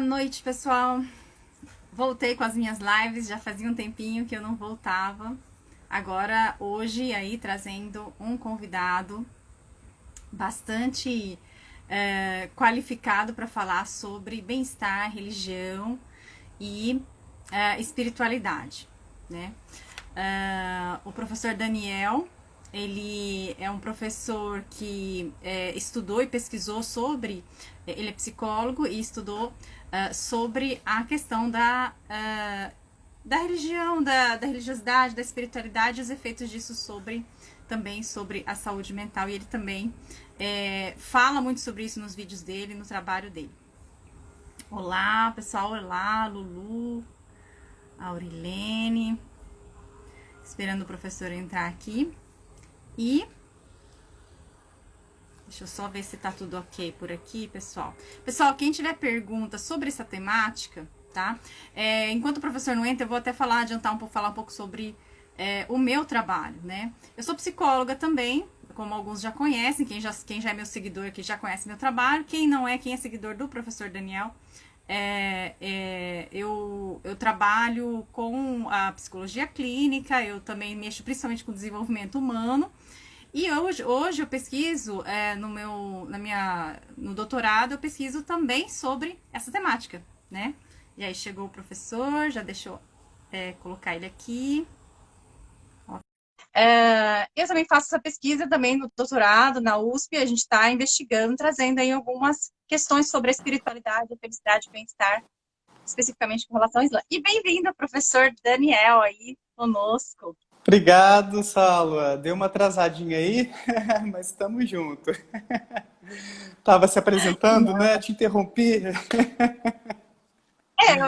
noite, pessoal. Voltei com as minhas lives, já fazia um tempinho que eu não voltava. Agora, hoje, aí, trazendo um convidado bastante qualificado para falar sobre bem-estar, religião e espiritualidade, né? O professor Daniel, ele é um professor que estudou e pesquisou sobre, ele é psicólogo e estudou sobre a questão da religião, da religiosidade, da espiritualidade e os efeitos disso também sobre a saúde mental. E ele também fala muito sobre isso nos vídeos dele, no trabalho dele. Olá, pessoal. Olá, Lulu, Aurilene. Esperando o professor entrar aqui. E deixa eu só ver se tá tudo ok por aqui, pessoal. Pessoal, quem tiver perguntas sobre essa temática, tá? Enquanto o professor não entra, eu vou até falar um pouco sobre o meu trabalho, né? Eu sou psicóloga também, como alguns já conhecem, quem já é meu seguidor aqui já conhece meu trabalho. Quem não é, quem é seguidor do professor Daniel, eu trabalho com a psicologia clínica, eu também mexo principalmente com o desenvolvimento humano. E hoje eu pesquiso, no doutorado, eu pesquiso também sobre essa temática, né? E aí chegou o professor, já deixou colocar ele aqui. Eu também faço essa pesquisa também no doutorado, na USP, a gente está investigando, trazendo aí algumas questões sobre a espiritualidade, a felicidade e bem-estar, especificamente com relação ao Islã. E bem-vindo, professor Daniel, aí conosco. Obrigado, Salwa. Deu uma atrasadinha aí, mas estamos juntos. Tava se apresentando, né? Te interrompi.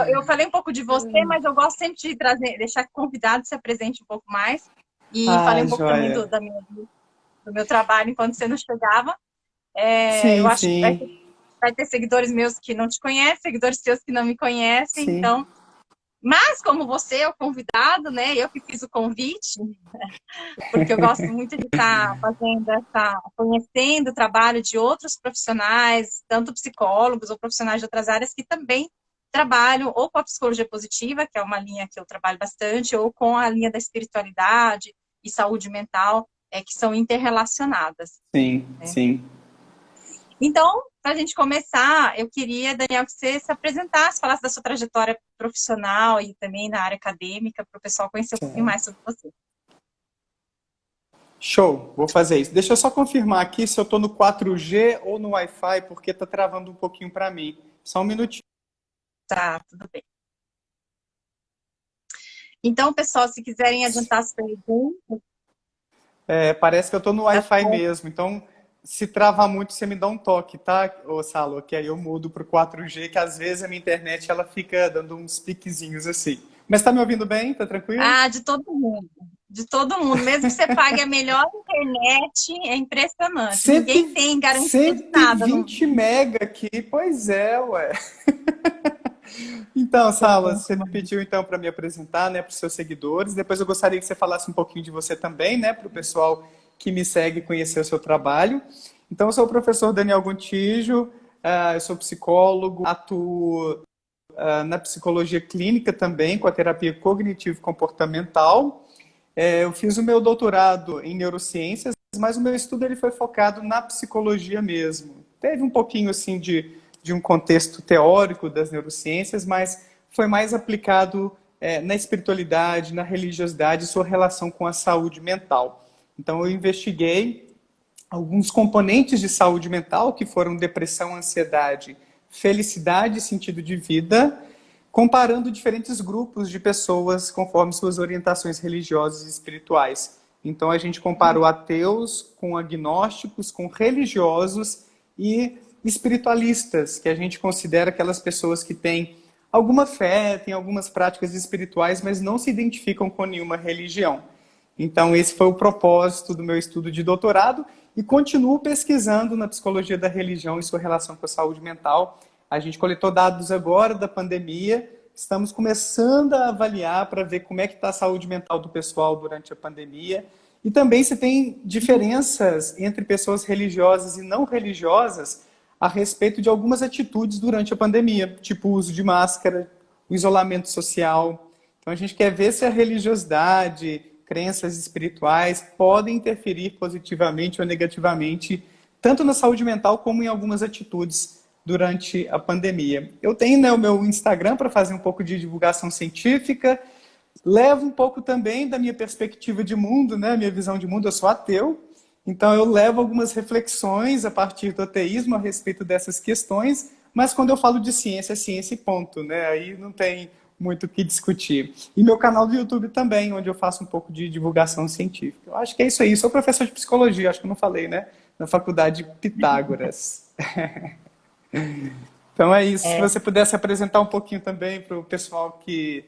Eu falei um pouco de você, mas eu gosto sempre de deixar que o convidado se apresente um pouco mais. E falei Ah, um pouco também joia. do meu trabalho enquanto você não chegava. Eu Sim, acho que sim, vai ter seguidores meus que não te conhecem, seguidores seus que não me conhecem, sim. então. Mas como você é o convidado, né? Eu que fiz o convite, porque eu gosto muito de estar conhecendo o trabalho de outros profissionais, tanto psicólogos ou profissionais de outras áreas que também trabalham ou com a psicologia positiva, que é uma linha que eu trabalho bastante, ou com a linha da espiritualidade e saúde mental, que são interrelacionadas. Sim, Né? sim. Então, para a gente começar, eu queria, Daniel, que você se apresentasse, falasse da sua trajetória profissional e também na área acadêmica, para o pessoal conhecer um pouquinho mais sobre você. Show, vou fazer isso. Deixa eu só confirmar aqui se eu estou no 4G ou no Wi-Fi, porque tá travando um pouquinho para mim. Só um minutinho. Tá, tudo bem. Então, pessoal, se quiserem adiantar as perguntas, Parece que eu estou no tá Wi-Fi bom. mesmo, então se travar muito, você me dá um toque, tá, ô Salo? Que aí eu mudo pro 4G, que às vezes a minha internet ela fica dando uns piquezinhos assim. Mas tá me ouvindo bem? Tá tranquilo? Ah, de todo mundo. De todo mundo. Mesmo que você pague a melhor internet, é impressionante. Ninguém 100, tem garantia de nada. 120 mega aqui, pois é, ué. Então, Sala, você me pediu então para me apresentar, né, para os seus seguidores. Depois eu gostaria que você falasse um pouquinho de você também, né, para o pessoal que me segue conhecer o seu trabalho. Então, eu sou o professor Daniel Gontijo, eu sou psicólogo, atuo na psicologia clínica também, com a terapia cognitivo-comportamental. Eu fiz o meu doutorado em neurociências, mas o meu estudo ele foi focado na psicologia mesmo. Teve um pouquinho assim de um contexto teórico das neurociências, mas foi mais aplicado na espiritualidade, na religiosidade e sua relação com a saúde mental. Então eu investiguei alguns componentes de saúde mental, que foram depressão, ansiedade, felicidade e sentido de vida, comparando diferentes grupos de pessoas conforme suas orientações religiosas e espirituais. Então a gente comparou ateus com agnósticos, com religiosos e espiritualistas, que a gente considera aquelas pessoas que têm alguma fé, têm algumas práticas espirituais, mas não se identificam com nenhuma religião. Então esse foi o propósito do meu estudo de doutorado e continuo pesquisando na psicologia da religião e sua relação com a saúde mental. A gente coletou dados agora da pandemia, estamos começando a avaliar para ver como é que está a saúde mental do pessoal durante a pandemia e também se tem diferenças entre pessoas religiosas e não religiosas a respeito de algumas atitudes durante a pandemia, tipo o uso de máscara, o isolamento social. Então a gente quer ver se a religiosidade, crenças espirituais podem interferir positivamente ou negativamente, tanto na saúde mental como em algumas atitudes durante a pandemia. Eu tenho, né, o meu Instagram para fazer um pouco de divulgação científica, levo um pouco também da minha perspectiva de mundo, né, minha visão de mundo, eu sou ateu, então eu levo algumas reflexões a partir do ateísmo a respeito dessas questões, mas quando eu falo de ciência, é ciência e ponto, né? Aí não tem muito o que discutir. E meu canal do YouTube também, onde eu faço um pouco de divulgação científica. Eu acho que é isso aí. Sou professor de psicologia, acho que eu não falei, né? Na Faculdade Pitágoras. Então é isso. Se É, você pudesse apresentar um pouquinho também para o pessoal que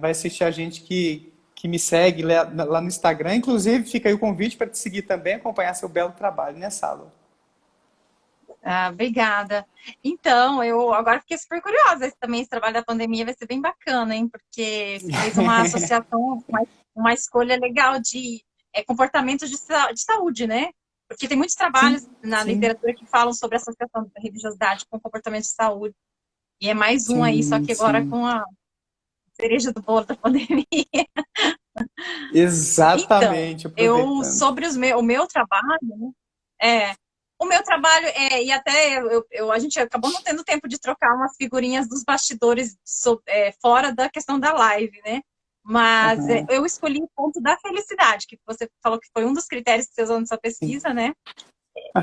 vai assistir a gente que me segue lá no Instagram. Inclusive, fica aí o convite para te seguir também, acompanhar seu belo trabalho, né, Salo? obrigada. Então, eu agora fiquei super curiosa. Esse trabalho da pandemia vai ser bem bacana, hein? Porque você fez uma associação, uma escolha legal de comportamentos de saúde, né? Porque tem muitos trabalhos Sim, na sim, literatura que falam sobre a associação da religiosidade com comportamento de saúde. E é mais um aí, só sim, que agora sim. com a cereja do bolo da pandemia. Então, Exatamente, aproveitando. sobre o meu trabalho, né? É, o meu trabalho e até a gente acabou não tendo tempo de trocar umas figurinhas dos bastidores fora da questão da live, né? Mas Aham, eu escolhi o ponto da felicidade, que você falou que foi um dos critérios que você usou na sua sim. pesquisa, né?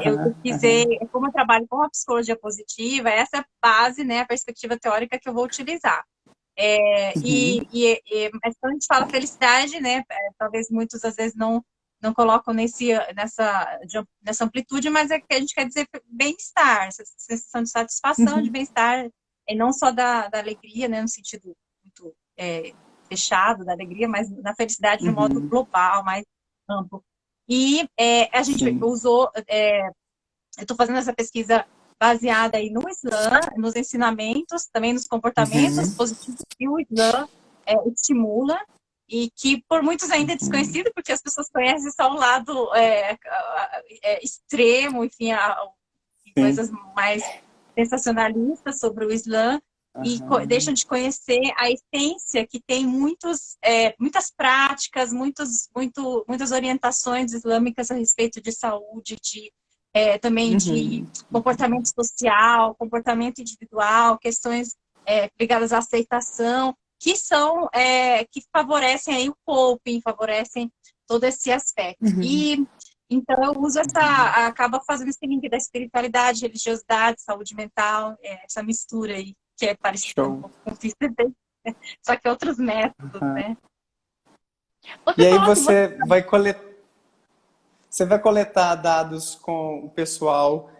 Eu Aham, aham. pesquisei, como eu trabalho com a psicologia positiva, essa é a base, né, a perspectiva teórica que eu vou utilizar. Uhum, Mas quando a gente fala felicidade, né, talvez muitos às vezes não colocam nessa amplitude, mas é que a gente quer dizer bem-estar, essa sensação de satisfação, de uhum, bem-estar, e não só da alegria, né, no sentido muito fechado da alegria, mas da felicidade de um modo uhum. global, mais amplo. E a gente Sim. usou, eu estou fazendo essa pesquisa baseada aí no Islã, nos ensinamentos, também nos comportamentos Uhum, positivos que o Islã estimula e que por muitos ainda é uhum, desconhecido, porque as pessoas conhecem só o lado extremo, enfim, sim. coisas mais sensacionalistas sobre o Islã e Aham, deixam de conhecer a essência que tem muitas práticas, muitas orientações islâmicas a respeito de saúde, também de uhum, comportamento social, comportamento individual, questões ligadas à aceitação, que favorecem aí o coping, favorecem todo esse aspecto. uhum, E então eu uso acaba fazendo esse link da espiritualidade, religiosidade, saúde mental, essa mistura aí, que é parecida um show. pouco com o TCC, só que outros métodos, Aham. né? E Você aí falou que você você vai coletar dados com o pessoal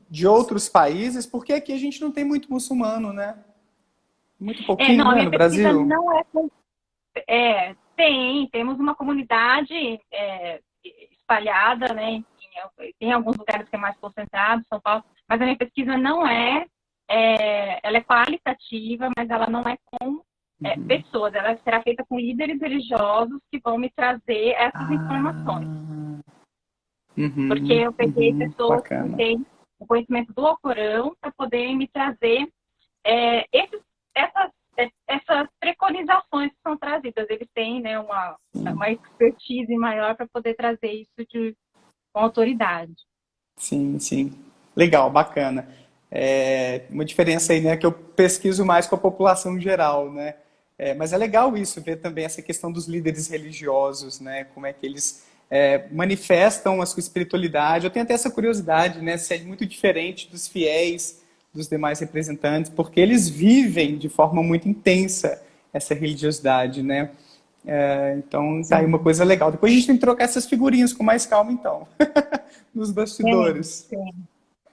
de outros países, porque aqui a gente não tem muito muçulmano, né? Muito pouquinho, não, a né, minha no pesquisa Brasil? não temos uma comunidade espalhada, né? Tem alguns lugares que é mais concentrado, São Paulo, mas a minha pesquisa não ela é qualitativa, mas ela não é com Uhum. pessoas, ela será feita com líderes religiosos que vão me trazer essas informações, Ah, porque uhum, eu peguei uhum, pessoas que bacana. têm o conhecimento do Alcorão para poder me trazer essas preconizações que são trazidas. Eles têm, né, uma expertise maior para poder trazer isso com autoridade. Sim, sim. Legal, bacana. Uma diferença aí, né, que eu pesquiso mais com a população geral, né? Mas é legal isso, ver também essa questão dos líderes religiosos, né? Como é que eles manifestam a sua espiritualidade. Eu tenho até essa curiosidade, né? Se é muito diferente dos fiéis, dos demais representantes, porque eles vivem de forma muito intensa essa religiosidade, né? Então, tá aí uma Sim, coisa legal. Depois a gente tem que trocar essas figurinhas com mais calma, então, nos tem, bastidores. tem.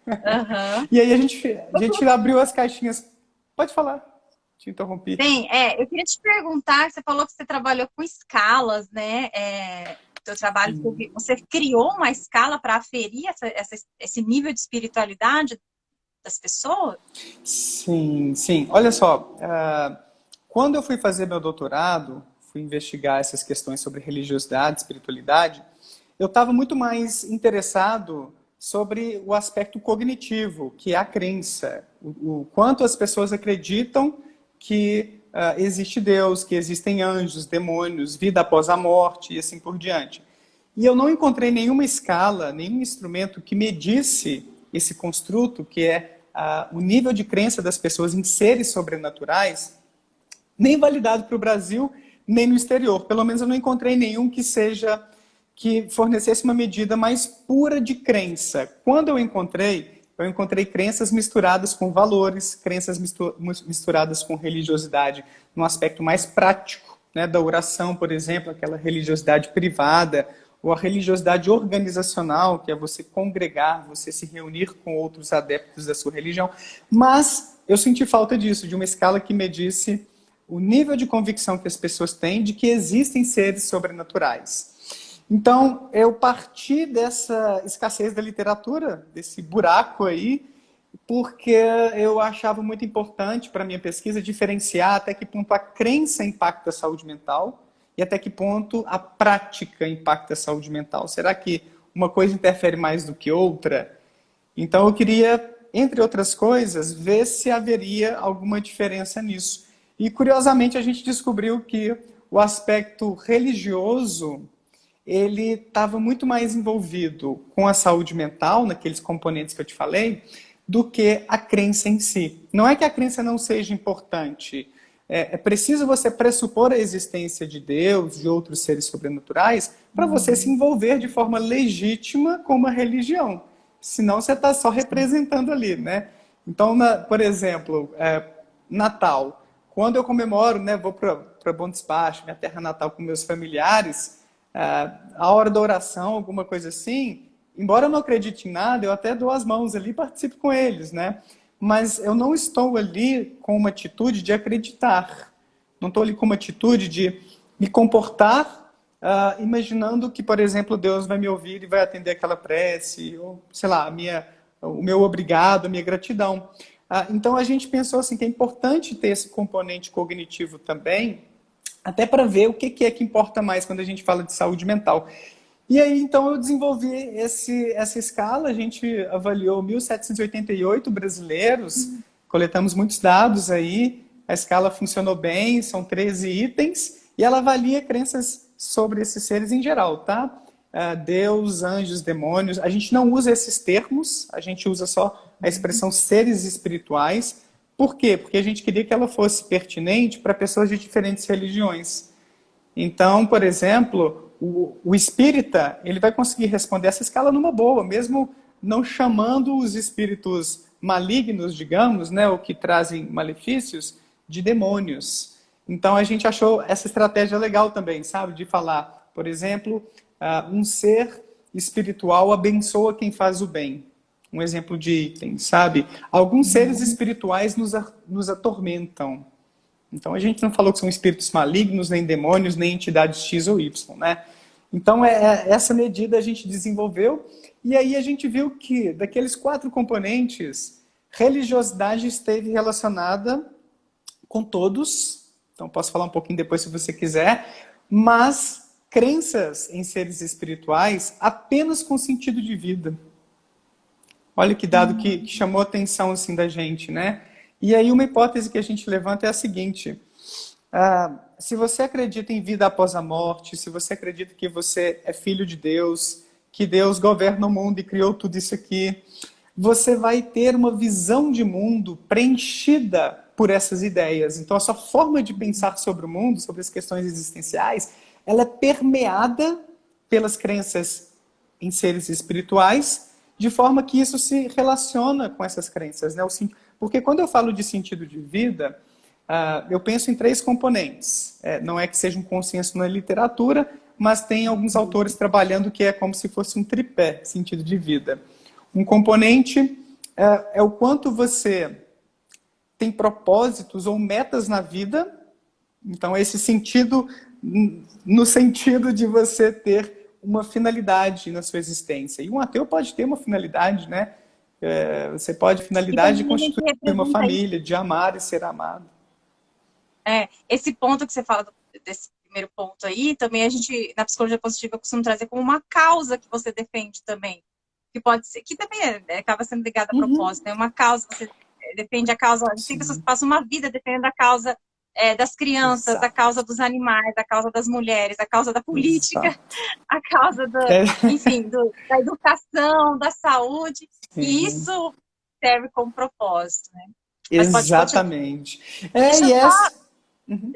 Uhum. E aí a gente abriu as caixinhas. Pode falar, te interrompi. Eu queria te perguntar, você falou que você trabalhou com escalas, né? Seu trabalho, você criou uma escala para aferir esse nível de espiritualidade das pessoas? Sim, sim. Olha só, quando eu fui fazer meu doutorado, fui investigar essas questões sobre religiosidade, espiritualidade, eu estava muito mais interessado sobre o aspecto cognitivo, que é a crença. O quanto as pessoas acreditam que existe Deus, que existem anjos, demônios, vida após a morte e assim por diante. E eu não encontrei nenhuma escala, nenhum instrumento que medisse esse construto, que é o nível de crença das pessoas em seres sobrenaturais, nem validado para o Brasil, nem no exterior. Pelo menos eu não encontrei nenhum que fornecesse uma medida mais pura de crença. Quando eu encontrei crenças misturadas com valores, crenças misturadas com religiosidade, num aspecto mais prático, né, da oração, por exemplo, aquela religiosidade privada, ou a religiosidade organizacional, que é você congregar, você se reunir com outros adeptos da sua religião. Mas eu senti falta disso, de uma escala que medisse o nível de convicção que as pessoas têm de que existem seres sobrenaturais. Então, eu parti dessa escassez da literatura, desse buraco aí, porque eu achava muito importante para a minha pesquisa diferenciar até que ponto a crença impacta a saúde mental e até que ponto a prática impacta a saúde mental. Será que uma coisa interfere mais do que outra? Então, eu queria, entre outras coisas, ver se haveria alguma diferença nisso. E, curiosamente, a gente descobriu que o aspecto religioso ele estava muito mais envolvido com a saúde mental, naqueles componentes que eu te falei, do que a crença em si. Não é que a crença não seja importante. É preciso você pressupor a existência de Deus, de outros seres sobrenaturais, para você se envolver de forma legítima com uma religião. Senão você está só representando ali, né? Então, por exemplo, Natal. Quando eu comemoro, né, vou para Bom Despacho, minha terra natal, com meus familiares, a hora da oração, alguma coisa assim, embora eu não acredite em nada, eu até dou as mãos ali e participo com eles, né? Mas eu não estou ali com uma atitude de acreditar. Não estou ali com uma atitude de me comportar imaginando que, por exemplo, Deus vai me ouvir e vai atender aquela prece, ou, sei lá, o meu obrigado, a minha gratidão. Então a gente pensou assim, que é importante ter esse componente cognitivo também, até para ver o que é que importa mais quando a gente fala de saúde mental. E aí, então, eu desenvolvi essa escala, a gente avaliou 1.788 brasileiros, coletamos muitos dados aí, a escala funcionou bem, são 13 itens, e ela avalia crenças sobre esses seres em geral, tá? Deus, anjos, demônios, a gente não usa esses termos, a gente usa só a expressão seres espirituais. Por quê? Porque a gente queria que ela fosse pertinente para pessoas de diferentes religiões. Então, por exemplo, o espírita, ele vai conseguir responder essa escala numa boa, mesmo não chamando os espíritos malignos, digamos, né, ou que trazem malefícios, de demônios. Então, a gente achou essa estratégia legal também, sabe? De falar, por exemplo, um ser espiritual abençoa quem faz o bem. Um exemplo de item, sabe? Alguns seres espirituais nos atormentam. Então, a gente não falou que são espíritos malignos, nem demônios, nem entidades X ou Y, né? Então, essa medida a gente desenvolveu, e aí a gente viu que, daqueles 4 componentes, religiosidade esteve relacionada com todos, então posso falar um pouquinho depois se você quiser, mas crenças em seres espirituais apenas com sentido de vida. Olha que dado que chamou a atenção assim, da gente, né? E aí uma hipótese que a gente levanta é a seguinte: se você acredita em vida após a morte, se você acredita que você é filho de Deus, que Deus governa o mundo e criou tudo isso aqui, você vai ter uma visão de mundo preenchida por essas ideias. Então a sua forma de pensar sobre o mundo, sobre as questões existenciais, ela é permeada pelas crenças em seres espirituais, de forma que isso se relaciona com essas crenças, né? Porque quando eu falo de sentido de vida, eu penso em 3 componentes. Não é que seja um consenso na literatura, mas tem alguns autores trabalhando que é como se fosse um tripé, sentido de vida. Um componente é o quanto você tem propósitos ou metas na vida. Então, esse sentido, no sentido de você ter uma finalidade na sua existência. E um ateu pode ter uma finalidade, né? Você pode finalidade de constituir uma família, de amar e ser amado. Esse ponto que você fala desse primeiro ponto aí, também a gente, na psicologia positiva, costuma trazer como uma causa que você defende também. que pode ser, que também acaba sendo ligado a propósito, né? Uma causa, você defende a causa, tem pessoas que passam uma vida defendendo a causa das crianças, Exato. a causa dos animais, a causa das mulheres, a causa da política, Exato. a causa enfim, da educação, da saúde, e Sim. isso serve como propósito, né? Mas pode continuar. Exatamente. Deixa eu E só essa... Uhum.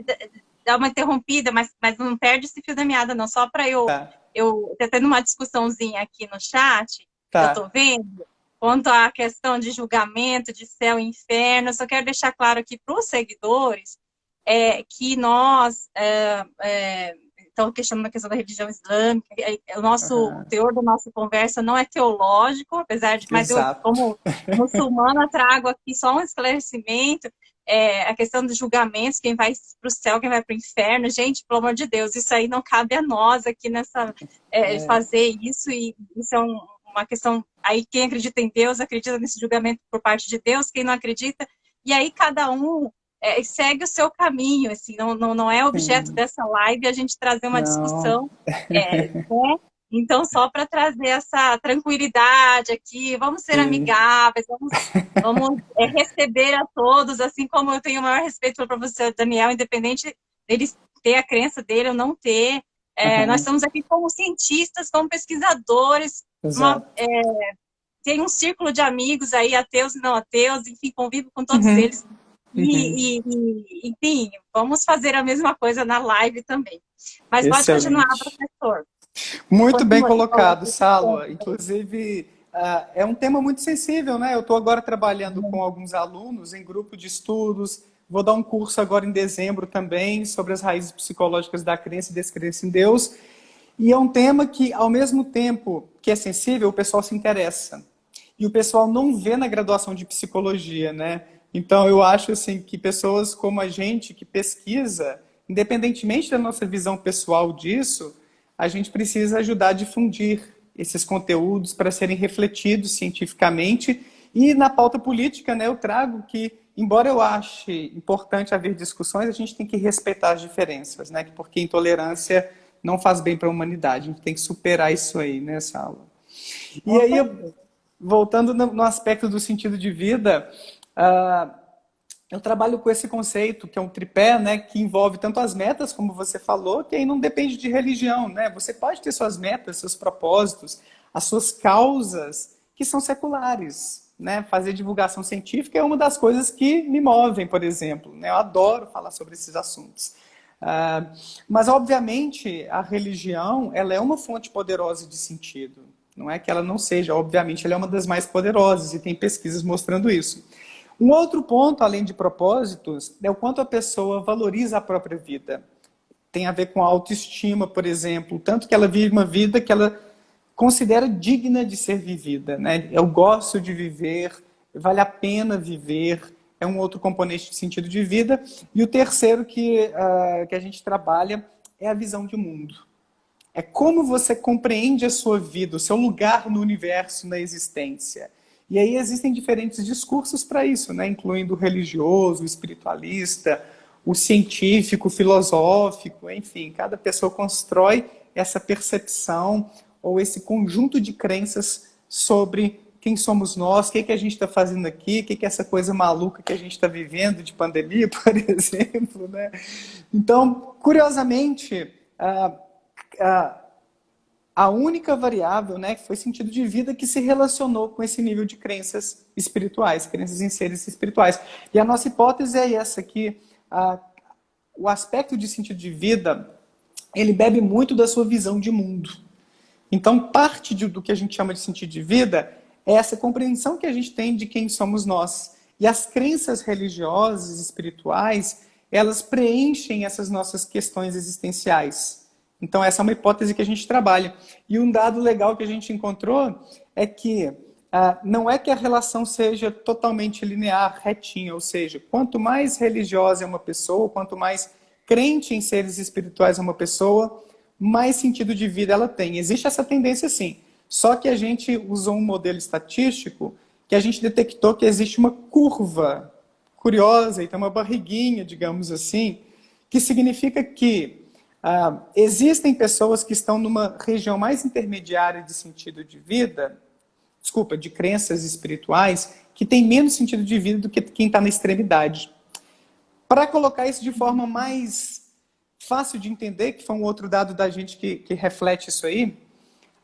dar uma interrompida, mas não perde esse fio da meada, não. Só para Tá, tô tendo uma discussãozinha aqui no chat, eu tô tá. vendo, quanto à questão de julgamento, de céu e inferno. Eu só quero deixar claro aqui para os seguidores que nós estão questionando a questão da religião islâmica. O teor da nossa conversa não é teológico, apesar de, mas eu, Exato. como muçulmana, trago aqui só um esclarecimento. A questão dos julgamentos, quem vai para o céu, quem vai para o inferno, gente, pelo amor de Deus, isso aí não cabe a nós aqui fazer isso, e isso é uma questão, aí quem acredita em Deus, acredita nesse julgamento por parte de Deus, quem não acredita, e aí cada um segue o seu caminho, assim, não é objeto Sim. dessa live a gente trazer uma Não. discussão, né? Então, só para trazer essa tranquilidade aqui, vamos ser Sim. amigáveis, vamos receber a todos, assim como eu tenho o maior respeito pelo professor Daniel, independente dele ter a crença dele ou não ter. Nós estamos aqui como cientistas, como pesquisadores, Exato. tem um círculo de amigos aí, ateus e não ateus, enfim, convivo com todos Uhum. eles. Enfim, vamos fazer a mesma coisa na live também. Mas pode continuar, Excelente. professor. Muito bem Continua, colocado, Salwa. Inclusive, é um tema muito sensível, né? Eu estou agora trabalhando com alguns alunos em grupo de estudos. Vou dar um curso agora em dezembro também sobre as raízes psicológicas da crença e descrença em Deus. E é um tema que, ao mesmo tempo que é sensível, o pessoal se interessa. E o pessoal não vê na graduação de psicologia, né? Então, eu acho assim que pessoas como a gente que pesquisa, independentemente da nossa visão pessoal disso, a gente precisa ajudar a difundir esses conteúdos para serem refletidos cientificamente. E na pauta política, né, eu trago que, embora eu ache importante haver discussões, a gente tem que respeitar as diferenças, né? Porque intolerância não faz bem para a humanidade. A gente tem que superar isso aí nessa aula. E aí, voltando no aspecto do sentido de vida, eu trabalho com esse conceito, que é um tripé, né, que envolve tanto as metas, como você falou, que aí não depende de religião, né? Você pode ter suas metas, seus propósitos, as suas causas, que são seculares, né? Fazer divulgação científica é uma das coisas que me movem, por exemplo, né? Eu adoro falar sobre esses assuntos. Mas, obviamente, a religião, ela é uma fonte poderosa de sentido. Não é que ela não seja, obviamente, ela é uma das mais poderosas, e tem pesquisas mostrando isso. Um outro ponto, além de propósitos, é o quanto a pessoa valoriza a própria vida. Tem a ver com a autoestima, por exemplo, tanto que ela vive uma vida que ela considera digna de ser vivida, né? Eu gosto de viver, vale a pena viver, é um outro componente de sentido de vida. E o terceiro que a gente trabalha é a visão de mundo. É como você compreende a sua vida, o seu lugar no universo, na existência. E aí existem diferentes discursos para isso, né? Incluindo o religioso, o espiritualista, o científico, o filosófico, enfim, cada pessoa constrói essa percepção ou esse conjunto de crenças sobre quem somos nós, o que a gente está fazendo aqui, o que é essa coisa maluca que a gente está vivendo de pandemia, por exemplo, né? Então, curiosamente, a única variável, né, que foi sentido de vida, que se relacionou com esse nível de crenças espirituais, crenças em seres espirituais. E a nossa hipótese é essa, que o aspecto de sentido de vida, ele bebe muito da sua visão de mundo. Então, parte do que a gente chama de sentido de vida é essa compreensão que a gente tem de quem somos nós. E as crenças religiosas, espirituais, elas preenchem essas nossas questões existenciais. Então, essa é uma hipótese que a gente trabalha. E um dado legal que a gente encontrou é que não é que a relação seja totalmente linear, retinha, ou seja, quanto mais religiosa é uma pessoa, quanto mais crente em seres espirituais é uma pessoa, mais sentido de vida ela tem. Existe essa tendência sim. Só que a gente usou um modelo estatístico que a gente detectou que existe uma curva curiosa, então uma barriguinha, digamos assim, que significa que existem pessoas que estão numa região mais intermediária de sentido de vida desculpa, de crenças espirituais que tem menos sentido de vida do que quem está na extremidade. Para colocar isso de forma mais fácil de entender, que foi um outro dado da gente que reflete isso aí,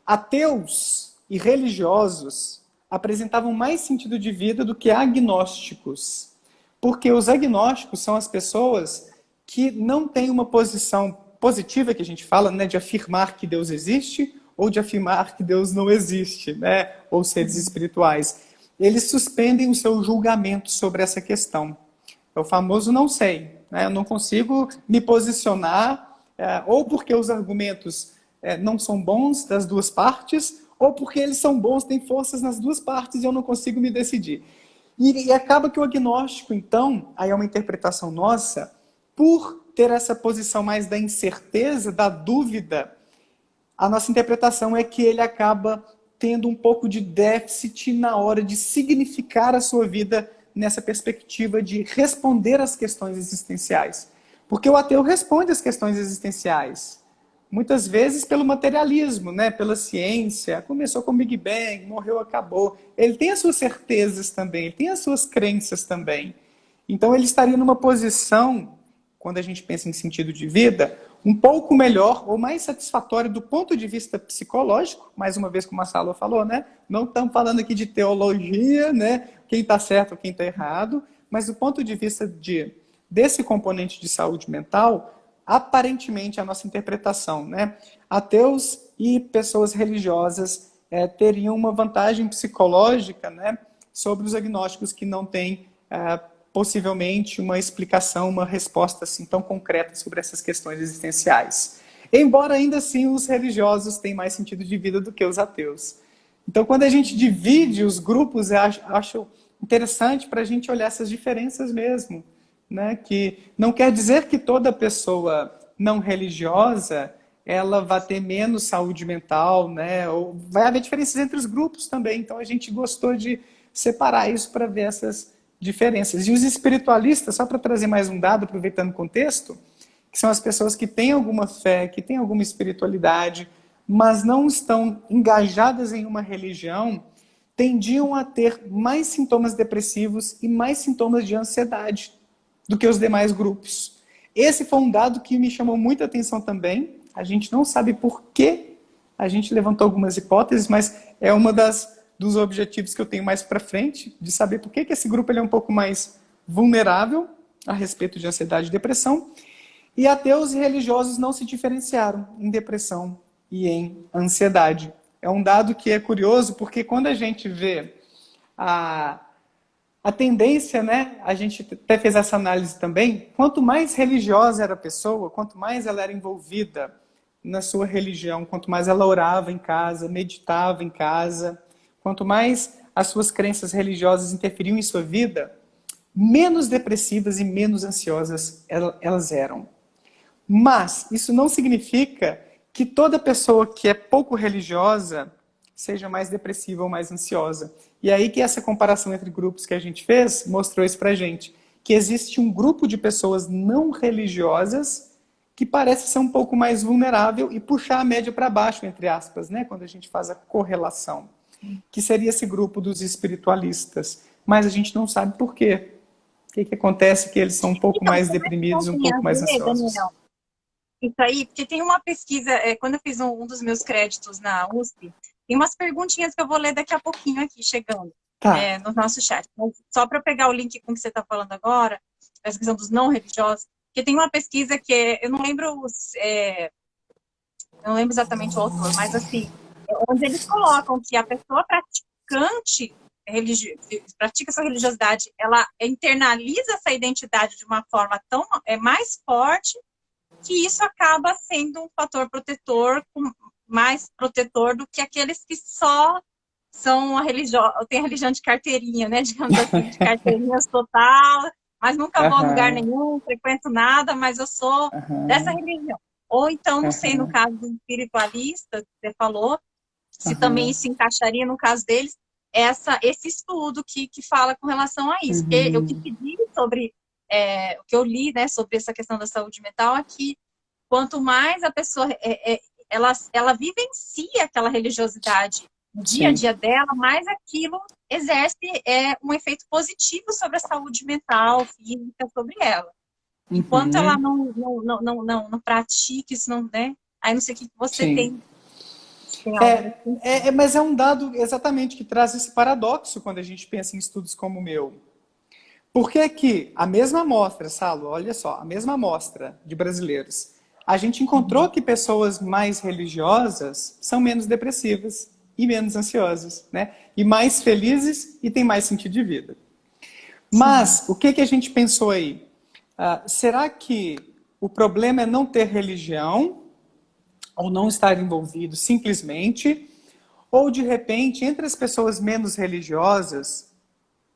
ateus e religiosos apresentavam mais sentido de vida do que agnósticos. Porque os agnósticos são as pessoas que não têm uma posição positiva, que a gente fala, né, de afirmar que Deus existe ou de afirmar que Deus não existe, né, ou seres espirituais. Eles suspendem o seu julgamento sobre essa questão. É o famoso não sei, né? Eu não consigo me posicionar, ou porque os argumentos não são bons das duas partes, ou porque eles são bons, têm forças nas duas partes e eu não consigo me decidir. E acaba que o agnóstico, então, aí é uma interpretação nossa, por ter essa posição mais da incerteza, da dúvida, a nossa interpretação é que ele acaba tendo um pouco de déficit na hora de significar a sua vida nessa perspectiva de responder às questões existenciais. Porque o ateu responde às questões existenciais. Muitas vezes pelo materialismo, né? Pela ciência. Começou com o Big Bang, morreu, acabou. Ele tem as suas certezas também, ele tem as suas crenças também. Então ele estaria numa posição, quando a gente pensa em sentido de vida, um pouco melhor ou mais satisfatório do ponto de vista psicológico, mais uma vez como a Salo falou, né? Não estamos falando aqui de teologia, né? Quem está certo ou quem está errado, mas do ponto de vista desse componente de saúde mental, aparentemente a nossa interpretação, né? Ateus e pessoas religiosas teriam uma vantagem psicológica, né, sobre os agnósticos que não têm possivelmente uma explicação, uma resposta assim tão concreta sobre essas questões existenciais. Embora ainda assim os religiosos tenham mais sentido de vida do que os ateus. Então, quando a gente divide os grupos, eu acho interessante para a gente olhar essas diferenças mesmo, né? Que não quer dizer que toda pessoa não religiosa ela vai ter menos saúde mental, né? Ou vai haver diferenças entre os grupos também. Então, a gente gostou de separar isso para ver essas diferenças. E os espiritualistas, só para trazer mais um dado, aproveitando o contexto, que são as pessoas que têm alguma fé, que têm alguma espiritualidade, mas não estão engajadas em uma religião, tendiam a ter mais sintomas depressivos e mais sintomas de ansiedade do que os demais grupos. Esse foi um dado que me chamou muita atenção também. A gente não sabe por que a gente levantou algumas hipóteses, mas é uma dos objetivos que eu tenho mais para frente, de saber por que esse grupo ele é um pouco mais vulnerável a respeito de ansiedade e depressão. E ateus e religiosos não se diferenciaram em depressão e em ansiedade. É um dado que é curioso, porque quando a gente vê a tendência, né, a gente até fez essa análise também, quanto mais religiosa era a pessoa, quanto mais ela era envolvida na sua religião, quanto mais ela orava em casa, meditava em casa, quanto mais as suas crenças religiosas interferiam em sua vida, menos depressivas e menos ansiosas elas eram. Mas isso não significa que toda pessoa que é pouco religiosa seja mais depressiva ou mais ansiosa. E aí que essa comparação entre grupos que a gente fez mostrou isso pra gente. Que existe um grupo de pessoas não religiosas que parece ser um pouco mais vulnerável e puxar a média para baixo, entre aspas, né? Quando a gente faz a correlação. Que seria esse grupo dos espiritualistas. Mas a gente não sabe por quê. O que acontece que eles são um pouco mais deprimidos, um pouco mais ansiosos. Daniel, isso aí, porque tem uma pesquisa, quando eu fiz um dos meus créditos na USP, tem umas perguntinhas que eu vou ler daqui a pouquinho aqui, chegando, no nosso chat. Mas só para pegar o link com o que você está falando agora, essa questão dos não religiosos, porque tem uma pesquisa que eu não lembro eu não lembro exatamente o autor, mas assim, onde eles colocam que a pessoa praticante pratica essa religiosidade, ela internaliza essa identidade de uma forma tão mais forte que isso acaba sendo um fator protetor, mais protetor do que aqueles que só são tem a religião de carteirinha, né? Digamos assim, de carteirinhas total, mas nunca vou a lugar nenhum, frequento nada, mas eu sou dessa religião. Ou então, não sei, no caso do espiritualista, que você falou, se também se encaixaria no caso deles, esse estudo que fala com relação a isso. Porque eu que pedi sobre, o que eu li, né, sobre essa questão da saúde mental, é que quanto mais a pessoa, ela vivencia aquela religiosidade no dia a sim. dia dela, mais aquilo exerce um efeito positivo sobre a saúde mental, física, sobre ela. Enquanto ela Uhum, não pratica isso, não, né? Aí não sei o que você sim. tem algo nesse sentido. Mas é um dado exatamente que traz esse paradoxo quando a gente pensa em estudos como o meu. Por que que a mesma amostra, Salo, olha só, a mesma amostra de brasileiros, a gente encontrou que pessoas mais religiosas são menos depressivas e menos ansiosas, né? E mais felizes e têm mais sentido de vida. Sim. Mas o que que a gente pensou aí? Será que o problema é não ter religião ou não estar envolvido simplesmente? Ou, de repente, entre as pessoas menos religiosas,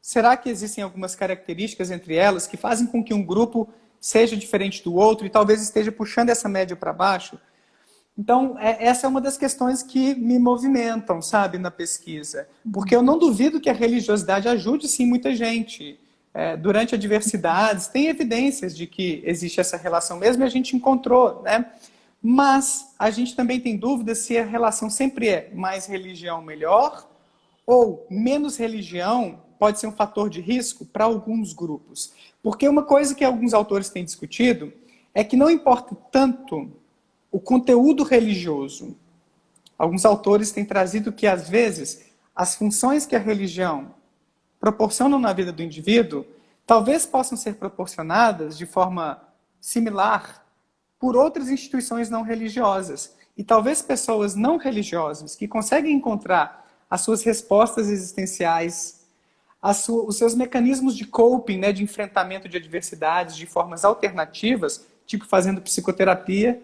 será que existem algumas características entre elas que fazem com que um grupo seja diferente do outro e talvez esteja puxando essa média para baixo? Então, essa é uma das questões que me movimentam, sabe, na pesquisa. Porque eu não duvido que a religiosidade ajude, sim, muita gente. Durante adversidades, tem evidências de que existe essa relação mesmo e a gente encontrou, né? Mas a gente também tem dúvidas se a relação sempre é mais religião melhor ou menos religião pode ser um fator de risco para alguns grupos. Porque uma coisa que alguns autores têm discutido é que não importa tanto o conteúdo religioso. Alguns autores têm trazido que, às vezes, as funções que a religião proporcionam na vida do indivíduo talvez possam ser proporcionadas de forma similar por outras instituições não religiosas. E talvez pessoas não religiosas que conseguem encontrar as suas respostas existenciais, os seus mecanismos de coping, né, de enfrentamento de adversidades de formas alternativas, tipo fazendo psicoterapia,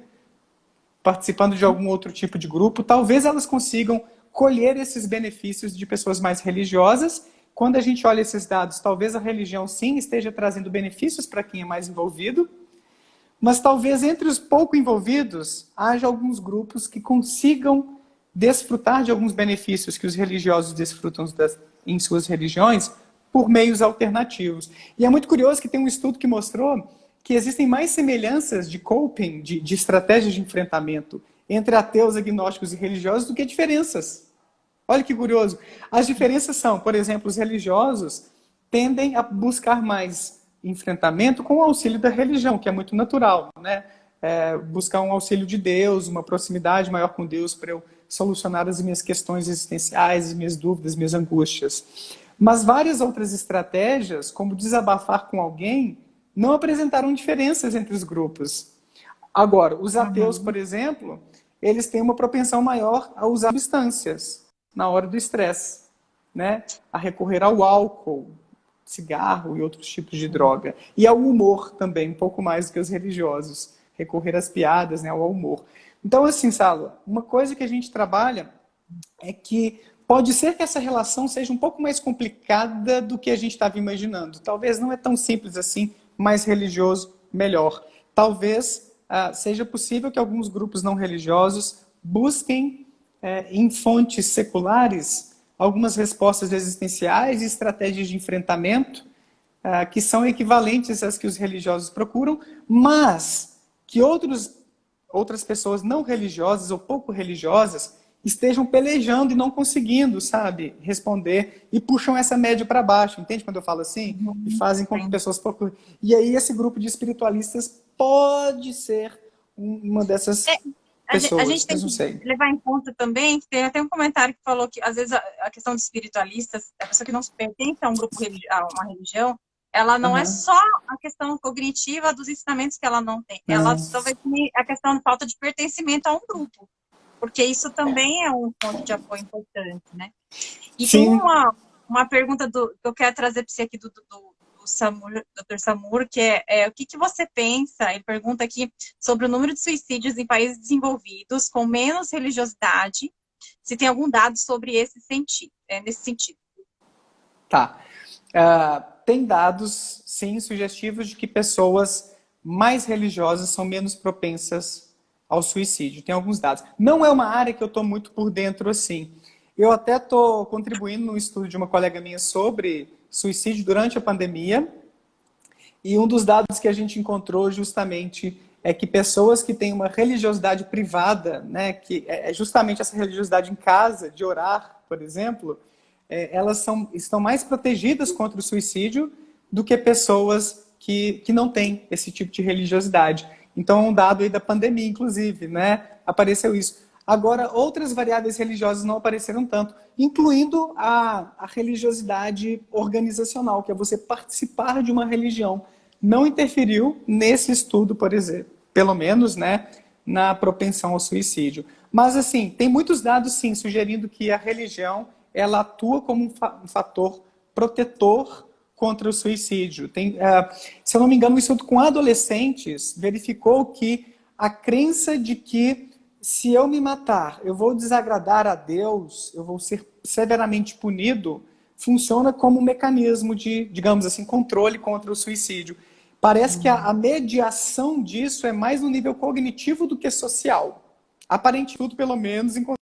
participando de algum outro tipo de grupo, talvez elas consigam colher esses benefícios de pessoas mais religiosas. Quando a gente olha esses dados, talvez a religião sim esteja trazendo benefícios para quem é mais envolvido, mas talvez entre os pouco envolvidos haja alguns grupos que consigam desfrutar de alguns benefícios que os religiosos desfrutam em suas religiões por meios alternativos. E é muito curioso que tem um estudo que mostrou que existem mais semelhanças de coping, de estratégias de enfrentamento entre ateus, agnósticos e religiosos do que diferenças. Olha que curioso. As diferenças são, por exemplo, os religiosos tendem a buscar mais enfrentamento com o auxílio da religião, que é muito natural, né? Buscar um auxílio de Deus, uma proximidade maior com Deus para eu solucionar as minhas questões existenciais, as minhas dúvidas, as minhas angústias. Mas várias outras estratégias, como desabafar com alguém, não apresentaram diferenças entre os grupos. Agora, os ateus, por exemplo, eles têm uma propensão maior a usar substâncias na hora do estresse, né? A recorrer ao álcool, cigarro e outros tipos de droga. E ao humor também, um pouco mais do que os religiosos. Recorrer às piadas, né, ao humor. Então, assim, Salo, uma coisa que a gente trabalha é que pode ser que essa relação seja um pouco mais complicada do que a gente estava imaginando. Talvez não é tão simples assim, mais religioso, melhor. Talvez seja possível que alguns grupos não religiosos busquem em fontes seculares algumas respostas existenciais e estratégias de enfrentamento que são equivalentes às que os religiosos procuram, mas que outras pessoas não religiosas ou pouco religiosas estejam pelejando e não conseguindo, sabe, responder e puxam essa média para baixo, entende quando eu falo assim? E fazem com que pessoas pouco... E aí esse grupo de espiritualistas pode ser uma dessas A pessoas, gente tem mas não que sei. levar em conta também que tem até um comentário que falou que, às vezes, a questão de espiritualistas, a pessoa que não se pertence a um grupo, a uma religião, ela não é Uhum. só a questão cognitiva dos ensinamentos que ela não tem. Ela Uhum. talvez tenha a questão de falta de pertencimento a um grupo. Porque isso também é um ponto de apoio importante, né? E tem Sim. uma pergunta que eu quero trazer para você aqui do Samur, Dr. Samur, que o que você pensa, ele pergunta aqui, sobre o número de suicídios em países desenvolvidos com menos religiosidade, se tem algum dado sobre nesse sentido. Tá. Tem dados, sim, sugestivos de que pessoas mais religiosas são menos propensas ao suicídio. Tem alguns dados. Não é uma área que eu estou muito por dentro assim. Eu até estou contribuindo no estudo de uma colega minha sobre suicídio durante a pandemia. E um dos dados que a gente encontrou justamente é que pessoas que têm uma religiosidade privada, né, que é justamente essa religiosidade em casa, de orar por exemplo, estão mais protegidas contra o suicídio do que pessoas que não têm esse tipo de religiosidade. Então, um dado aí da pandemia, inclusive, né, apareceu isso. Agora, outras variáveis religiosas não apareceram tanto, incluindo a religiosidade organizacional, que é você participar de uma religião. Não interferiu nesse estudo, por exemplo, pelo menos, né, na propensão ao suicídio. Mas, assim, tem muitos dados, sim, sugerindo que a religião ela atua como um fator protetor contra o suicídio. Se eu não me engano, um estudo com adolescentes verificou que a crença de que se eu me matar, eu vou desagradar a Deus, eu vou ser severamente punido, funciona como um mecanismo de, digamos assim, controle contra o suicídio. Parece que a mediação disso é mais no nível cognitivo do que social. Aparentemente, tudo, pelo menos, encontrou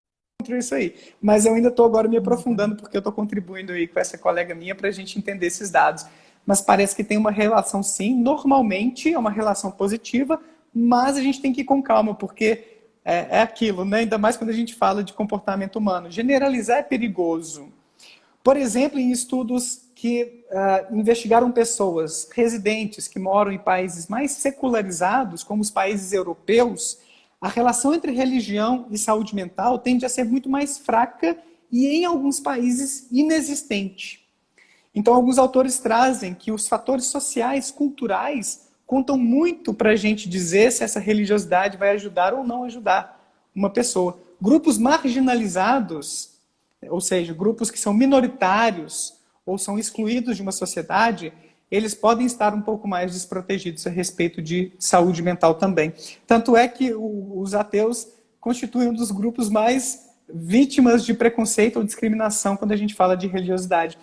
isso aí. Mas eu ainda estou agora me aprofundando, porque eu estou contribuindo aí com essa colega minha para a gente entender esses dados. Mas parece que tem uma relação, sim. Normalmente é uma relação positiva, mas a gente tem que ir com calma, porque é aquilo, né? Ainda mais quando a gente fala de comportamento humano. Generalizar é perigoso. Por exemplo, em estudos que investigaram pessoas residentes que moram em países mais secularizados, como os países europeus, a relação entre religião e saúde mental tende a ser muito mais fraca e, em alguns países, inexistente. Então, alguns autores trazem que os fatores sociais, culturais, contam muito para a gente dizer se essa religiosidade vai ajudar ou não ajudar uma pessoa. Grupos marginalizados, ou seja, grupos que são minoritários ou são excluídos de uma sociedade, eles podem estar um pouco mais desprotegidos a respeito de saúde mental também. Tanto é que os ateus constituem um dos grupos mais vítimas de preconceito ou discriminação quando a gente fala de religiosidade.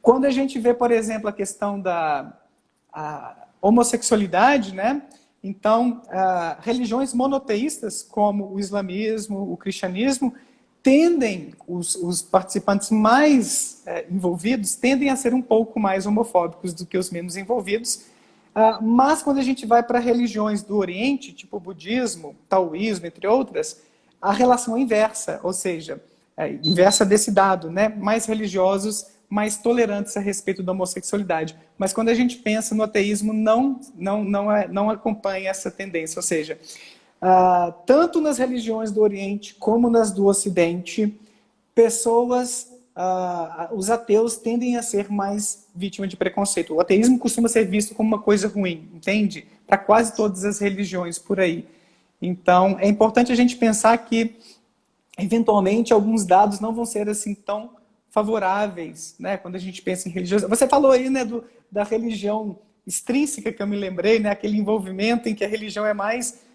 Quando a gente vê, por exemplo, a questão da homossexualidade, né? Então, religiões monoteístas, como o islamismo, o cristianismo, os participantes mais envolvidos tendem a ser um pouco mais homofóbicos do que os menos envolvidos. Mas quando a gente vai para religiões do Oriente, tipo o budismo, taoísmo, entre outras, a relação é inversa, ou seja, inversa desse dado, né? Mais religiosos, mais tolerantes a respeito da homossexualidade. Mas quando a gente pensa no ateísmo, não acompanha essa tendência, ou seja, tanto nas religiões do Oriente como nas do Ocidente, os ateus tendem a ser mais vítimas de preconceito. O ateísmo costuma ser visto como uma coisa ruim, entende? Para quase todas as religiões por aí. Então, é importante a gente pensar que, eventualmente, alguns dados não vão ser assim tão favoráveis, né? Quando a gente pensa em religião. Você falou aí, né, da religião extrínseca, que eu me lembrei, né? Aquele envolvimento em que a religião é mais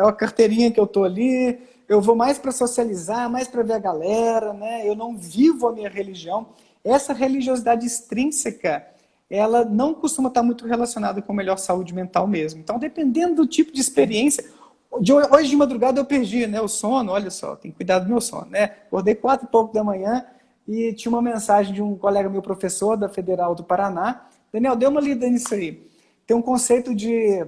a carteirinha que eu tô ali, eu vou mais para socializar, mais para ver a galera, né? Eu não vivo a minha religião. Essa religiosidade extrínseca, ela não costuma estar muito relacionada com a melhor saúde mental mesmo. Então, dependendo do tipo de experiência, hoje de madrugada eu perdi, né, o sono, olha só, tem que cuidar do meu sono, né? Acordei 4 e pouco da manhã e tinha uma mensagem de um colega meu, professor da Federal do Paraná. Daniel, dê uma lida nisso aí. Tem um conceito de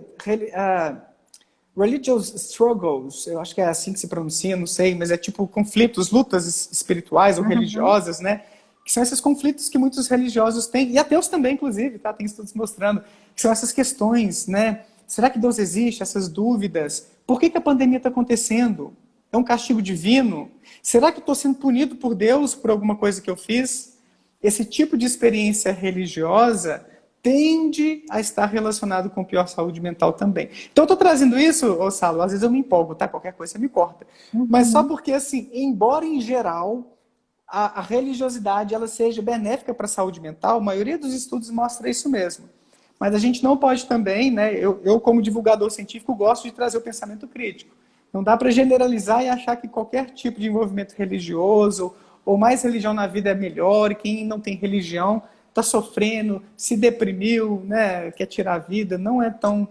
religious struggles, eu acho que é assim que se pronuncia, não sei, mas é tipo conflitos, lutas espirituais ou religiosas, né? Que são esses conflitos que muitos religiosos têm, e ateus também, inclusive, tá? Tem estudos mostrando, que são essas questões, né? Será que Deus existe? Essas dúvidas. Por que a pandemia está acontecendo? É um castigo divino? Será que estou sendo punido por Deus por alguma coisa que eu fiz? Esse tipo de experiência religiosa tende a estar relacionado com pior saúde mental também. Então, eu estou trazendo isso, Salo, às vezes eu me empolgo, tá? Qualquer coisa você me corta. Mas só porque, assim, embora em geral a religiosidade ela seja benéfica para a saúde mental, a maioria dos estudos mostra isso mesmo. Mas a gente não pode também, né? Eu como divulgador científico, gosto de trazer o pensamento crítico. Não dá para generalizar e achar que qualquer tipo de envolvimento religioso ou mais religião na vida é melhor, e quem não tem religião está sofrendo, se deprimiu, né, quer tirar a vida. Não é tão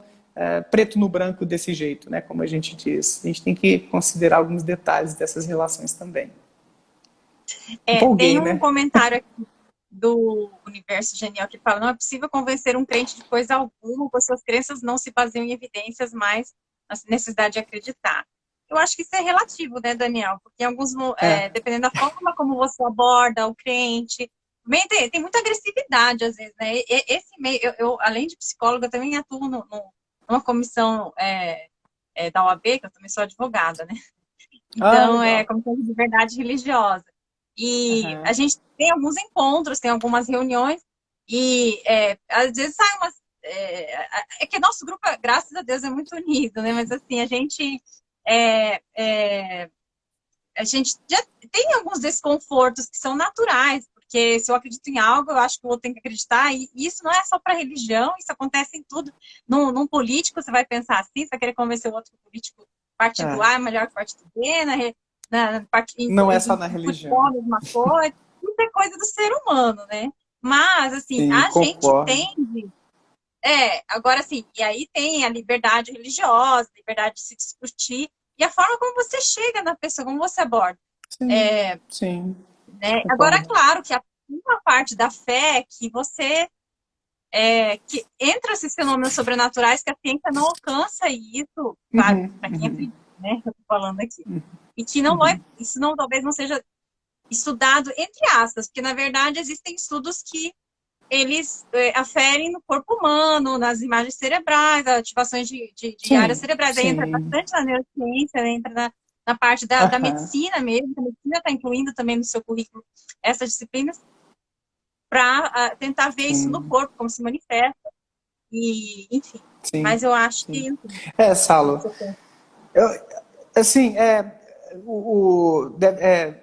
preto no branco desse jeito, né, como a gente diz. A gente tem que considerar alguns detalhes dessas relações também. Tem um comentário aqui do Universo Genial que fala: não é possível convencer um crente de coisa alguma, pois suas crenças não se baseiam em evidências, mas na necessidade de acreditar. eu acho que isso é relativo, né, Daniel? Porque em alguns, É. dependendo da forma como você aborda o cliente, também tem muita agressividade às vezes, né? Esse meio, além de psicóloga, também atuo numa comissão da OAB, que eu também sou advogada, né? Ah, Então, é legal. comissão de liberdade religiosa. E a Aham. gente tem alguns encontros, tem algumas reuniões, e às vezes sai umas. É que nosso grupo, graças a Deus, é muito unido, né? Mas assim, é, é, a gente já tem alguns desconfortos que são naturais, porque se eu acredito em algo, eu acho que o outro tem que acreditar, e isso não é só para religião, isso acontece em tudo. Num político, você vai pensar assim, você vai querer convencer o outro político, partido É. A é melhor que o partido B, Não é só na em futebol, religião. a mesma coisa, isso é coisa do ser humano, né? Mas, assim, Sim, a gente concordo. tende. Agora, assim, e aí tem a liberdade religiosa, a liberdade de se discutir, e a forma como você chega na pessoa, como você aborda. Sim, sim, Né? Agora, concordo. claro que a uma parte da fé é que que entra esses fenômenos sobrenaturais que a ciência não alcança isso, claro, Uhum, para quem uhum, acredita, né? Eu tô falando aqui. E que não uhum. isso não talvez não seja estudado entre aspas, porque na verdade existem estudos que eles aferem no corpo humano, nas imagens cerebrais, ativações de áreas Sim, cerebrais. Aí entra sim. bastante na neurociência, né? Entra na parte da Aham. medicina mesmo, a medicina está incluindo também no seu currículo essas disciplinas, para tentar ver isso no Sim, corpo, como se manifesta, e enfim. sim, Mas eu acho sim. que, enfim, Salo, você tem. eu, assim, o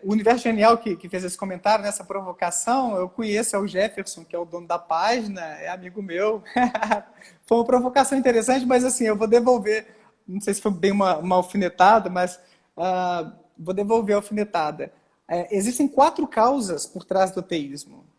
Universo Genial que fez esse comentário, nessa provocação, eu conheço, é o Jefferson, que é o dono da página, é amigo meu. Foi uma provocação interessante, mas assim, eu vou devolver, não sei se foi bem uma alfinetada, mas vou devolver a alfinetada. Existem 4 causas por trás do ateísmo.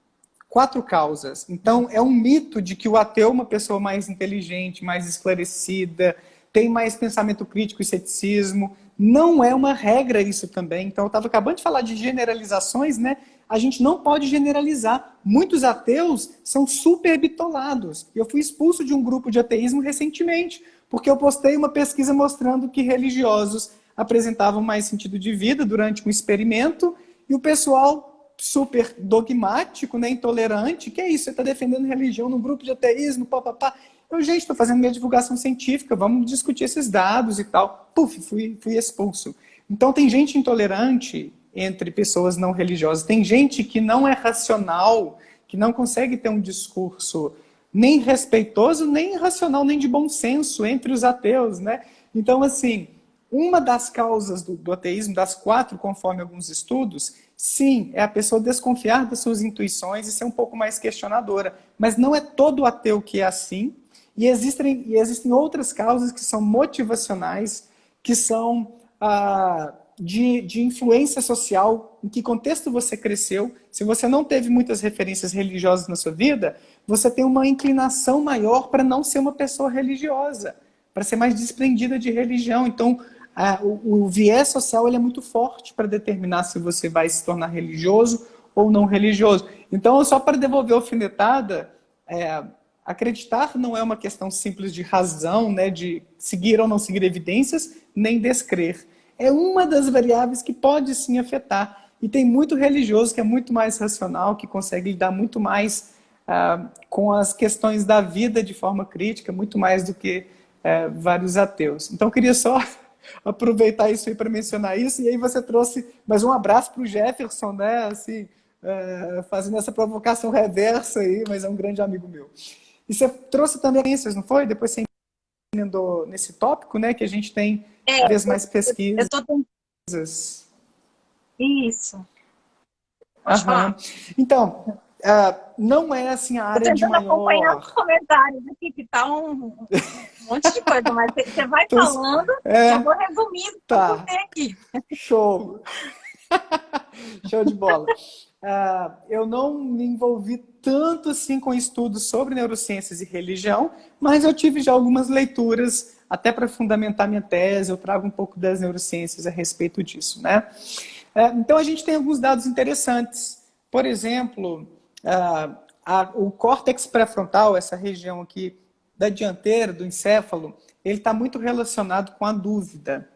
4 causas. Então, é um mito de que o ateu é uma pessoa mais inteligente, mais esclarecida, tem mais pensamento crítico e ceticismo. Não é uma regra isso também. Então, eu estava acabando de falar de generalizações, né? A gente não pode generalizar. Muitos ateus são super bitolados. Eu fui expulso de um grupo de ateísmo recentemente, porque eu postei uma pesquisa mostrando que religiosos apresentavam mais sentido de vida durante um experimento e o pessoal super dogmático, né, intolerante, que é isso, você está defendendo religião num grupo de ateísmo, papapá. Eu, gente, estou fazendo minha divulgação científica, vamos discutir esses dados e tal. Puf, fui expulso. Então tem gente intolerante entre pessoas não religiosas, tem gente que não é racional, que não consegue ter um discurso nem respeitoso, nem racional, nem de bom senso entre os ateus, né? Então, assim, uma das causas do ateísmo, das 4, conforme alguns estudos, sim, é a pessoa desconfiar das suas intuições e ser um pouco mais questionadora. Mas não é todo ateu que é assim. E existem outras causas que são motivacionais, que são de influência social, em que contexto você cresceu. Se você não teve muitas referências religiosas na sua vida, você tem uma inclinação maior para não ser uma pessoa religiosa, para ser mais desprendida de religião. Então, o viés social ele é muito forte para determinar se você vai se tornar religioso ou não religioso. Então, só para devolver a alfinetada, acreditar não é uma questão simples de razão, né, de seguir ou não seguir evidências, nem descrer. É uma das variáveis que pode sim afetar. E tem muito religioso que é muito mais racional, que consegue lidar muito mais com as questões da vida de forma crítica, muito mais do que vários ateus. Então, eu queria só aproveitar isso aí para mencionar isso, e aí você trouxe mais um abraço para o Jefferson, né, assim, fazendo essa provocação reversa aí, mas é um grande amigo meu. E você trouxe também experiências, não foi? Depois você emendou nesse tópico, né, que a gente tem É, cada vez mais eu pesquisas. tô tentando isso. Pode Aham. falar. Então, não é assim a Tô área de tentando acompanhar os maior. comentários aqui, que tá um monte de coisa, mas você vai Então, falando que eu vou resumindo tudo que tá, tem aqui. show. Show de bola. Eu não me envolvi tanto assim com estudos sobre neurociências e religião, mas eu tive já algumas leituras, até para fundamentar minha tese, eu trago um pouco das neurociências a respeito disso, né? Então a gente tem alguns dados interessantes. Por exemplo, o córtex pré-frontal, essa região aqui da dianteira, do encéfalo, ele está muito relacionado com a dúvida.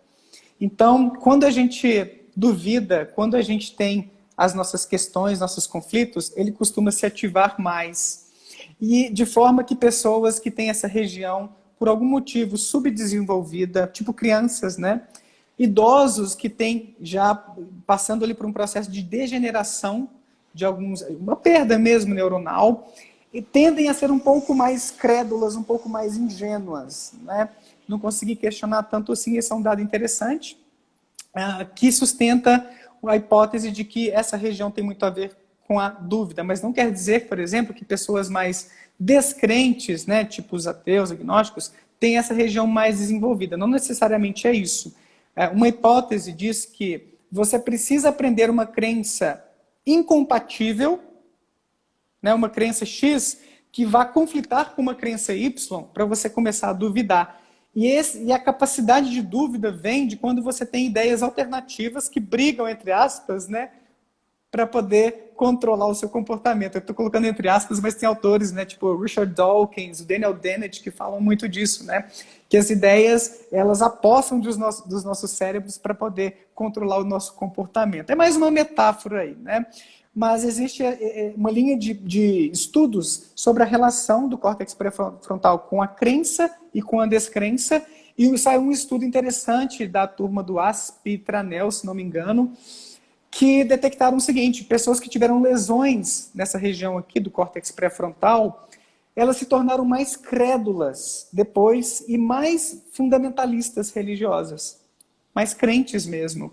Então, quando a gente duvida, quando a gente tem as nossas questões, nossos conflitos, ele costuma se ativar mais. E de forma que pessoas que têm essa região, por algum motivo, subdesenvolvida, tipo crianças, né? Idosos que têm já passando ali por um processo de degeneração, de uma perda mesmo neuronal, e tendem a ser um pouco mais crédulas, um pouco mais ingênuas, né? Não conseguir questionar tanto assim. Esse é um dado interessante, que sustenta a hipótese de que essa região tem muito a ver com a dúvida, mas não quer dizer, por exemplo, que pessoas mais descrentes, né, tipo os ateus, agnósticos, têm essa região mais desenvolvida. Não necessariamente é isso. Uma hipótese diz que você precisa aprender uma crença incompatível, né, uma crença X, que vá conflitar com uma crença Y para você começar a duvidar. E a capacidade de dúvida vem de quando você tem ideias alternativas que brigam, entre aspas, né, para poder controlar o seu comportamento. Eu estou colocando entre aspas, mas tem autores, né, tipo o Richard Dawkins, o Daniel Dennett, que falam muito disso, né, que as ideias, elas apossam dos nossos cérebros para poder controlar o nosso comportamento. É mais uma metáfora aí, né? Mas existe uma linha de estudos sobre a relação do córtex pré-frontal com a crença e com a descrença, e saiu um estudo interessante da turma do Asp e Tranel, se não me engano, que detectaram o seguinte: pessoas que tiveram lesões nessa região aqui do córtex pré-frontal, elas se tornaram mais crédulas depois e mais fundamentalistas religiosas, mais crentes mesmo.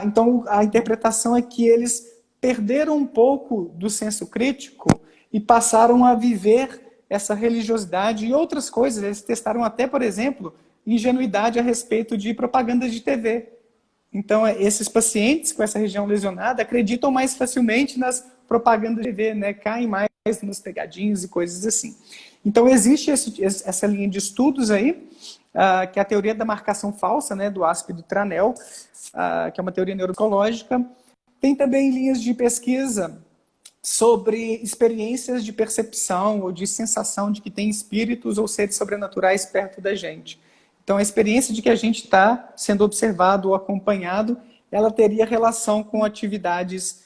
Então, a interpretação é que eles perderam um pouco do senso crítico e passaram a viver essa religiosidade e outras coisas. Eles testaram até, por exemplo, ingenuidade a respeito de propagandas de TV. Então, esses pacientes com essa região lesionada acreditam mais facilmente nas propagandas de TV, né? Caem mais nos pegadinhos e coisas assim. Então, existe essa linha de estudos aí, que é a teoria da marcação falsa, né, do Asp e do Tranel, que é uma teoria neuropsicológica. Tem também linhas de pesquisa sobre experiências de percepção ou de sensação de que tem espíritos ou seres sobrenaturais perto da gente. Então, a experiência de que a gente está sendo observado ou acompanhado, ela teria relação com atividades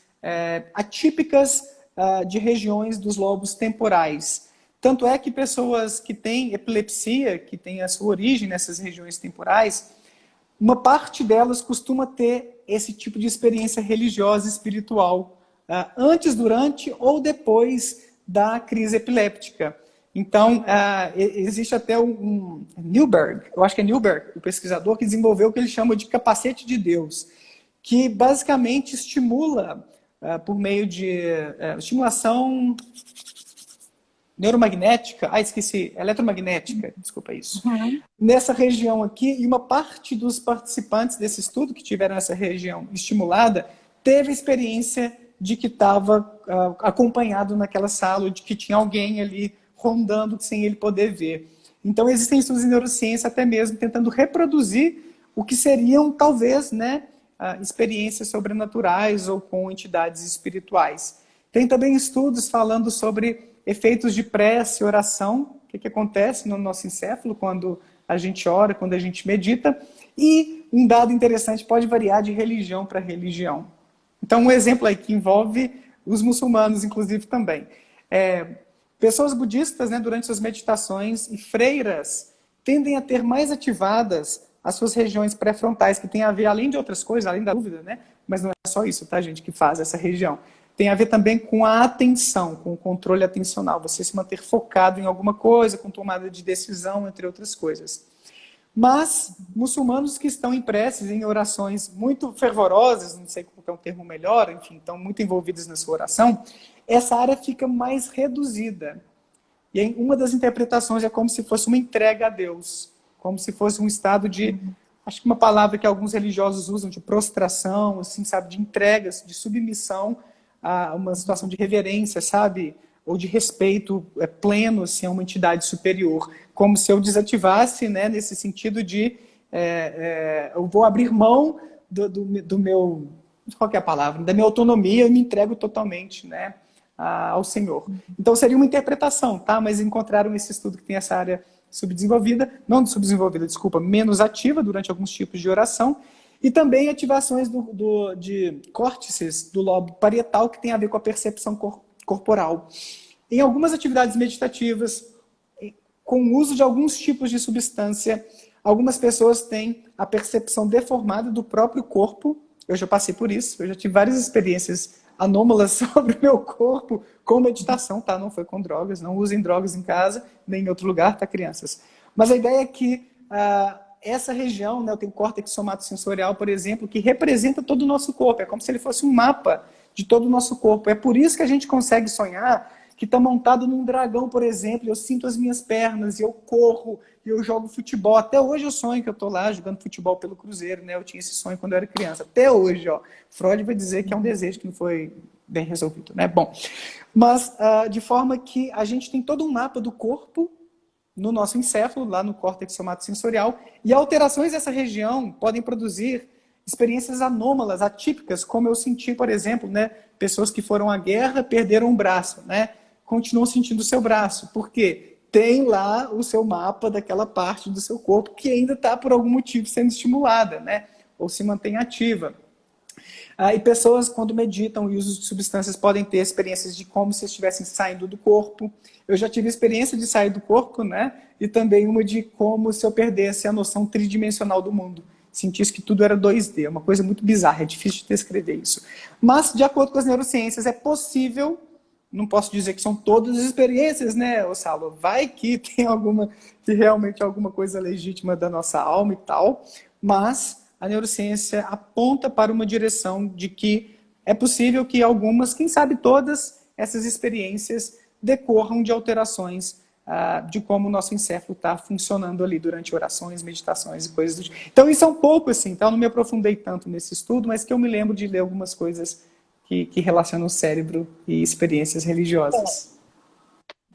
atípicas de regiões dos lobos temporais. Tanto é que pessoas que têm epilepsia, que têm a sua origem nessas regiões temporais, uma parte delas costuma ter esse tipo de experiência religiosa e espiritual, antes, durante ou depois da crise epiléptica. Então, existe até um Newberg, eu acho que é Newberg, o pesquisador, que desenvolveu o que ele chama de capacete de Deus, que basicamente estimula, por meio de estimulação neuromagnética, eletromagnética, desculpa isso, nessa região aqui, e uma parte dos participantes desse estudo que tiveram essa região estimulada, teve a experiência de que estava acompanhado naquela sala, ou de que tinha alguém ali rondando sem ele poder ver. Então, existem estudos em neurociência até mesmo tentando reproduzir o que seriam, talvez, né, experiências sobrenaturais ou com entidades espirituais. Tem também estudos falando sobre efeitos de prece, oração, o que acontece no nosso encéfalo quando a gente ora, quando a gente medita. E um dado interessante, pode variar de religião para religião. Então, um exemplo aí que envolve os muçulmanos, inclusive, também. Pessoas budistas, né, durante suas meditações, e freiras tendem a ter mais ativadas as suas regiões pré-frontais, que tem a ver, além de outras coisas, além da dúvida, né? Mas não é só isso, tá, gente, que faz essa região. Tem a ver também com a atenção, com o controle atencional. Você se manter focado em alguma coisa, com tomada de decisão, entre outras coisas. Mas muçulmanos que estão em preces, em orações muito fervorosas, não sei qual é o termo melhor, enfim, estão muito envolvidos na sua oração, essa área fica mais reduzida. E aí, uma das interpretações é como se fosse uma entrega a Deus, como se fosse um estado de, acho que uma palavra que alguns religiosos usam, de prostração, assim, sabe, de entregas, de submissão a uma situação de reverência, sabe, ou de respeito pleno, assim, a uma entidade superior, como se eu desativasse, né, nesse sentido de eu vou abrir mão do meu, qual que é a palavra, da minha autonomia, eu me entrego totalmente, né, ao Senhor. Então seria uma interpretação, tá? Mas encontraram esse estudo que tem essa área subdesenvolvida, não subdesenvolvida, desculpa, menos ativa durante alguns tipos de oração, e também ativações de córtices do lobo parietal, que tem a ver com a percepção corporal. Em algumas atividades meditativas, com o uso de alguns tipos de substância, algumas pessoas têm a percepção deformada do próprio corpo. Eu já passei por isso, eu já tive várias experiências anômalas sobre o meu corpo com meditação, tá? Não foi com drogas, não usem drogas em casa, nem em outro lugar, tá, crianças? Mas a ideia é que essa região, né, eu tenho córtex somatosensorial, por exemplo, que representa todo o nosso corpo, é como se ele fosse um mapa de todo o nosso corpo. É por isso que a gente consegue sonhar que está montado num dragão, por exemplo, eu sinto as minhas pernas, e eu corro, e eu jogo futebol. Até hoje eu sonho que eu estou lá jogando futebol pelo Cruzeiro, né? Eu tinha esse sonho quando eu era criança. Até hoje, ó. Freud vai dizer que é um desejo que não foi bem resolvido, né? Bom, mas de forma que a gente tem todo um mapa do corpo no nosso encéfalo, lá no córtex somatosensorial, e alterações dessa região podem produzir experiências anômalas, atípicas, como eu senti, por exemplo, né? Pessoas que foram à guerra perderam um braço, né? Continuam sentindo o seu braço. Por quê? Tem lá o seu mapa daquela parte do seu corpo que ainda está, por algum motivo, sendo estimulada, né? Ou se mantém ativa. E pessoas, quando meditam e usam de substâncias, podem ter experiências de como se estivessem saindo do corpo. Eu já tive experiência de sair do corpo, né? E também uma de como se eu perdesse a noção tridimensional do mundo. Sentisse que tudo era 2D. É uma coisa muito bizarra, é difícil de descrever isso. Mas, de acordo com as neurociências, é possível. Não posso dizer que são todas as experiências, né, Salo? Vai que tem alguma, que realmente é alguma coisa legítima da nossa alma e tal, mas a neurociência aponta para uma direção de que é possível que algumas, quem sabe todas, essas experiências decorram de alterações de como o nosso encéfalo está funcionando ali durante orações, meditações e coisas do tipo. Então isso é um pouco assim, então eu não me aprofundei tanto nesse estudo, mas que eu me lembro de ler algumas coisas que relaciona o cérebro e experiências religiosas.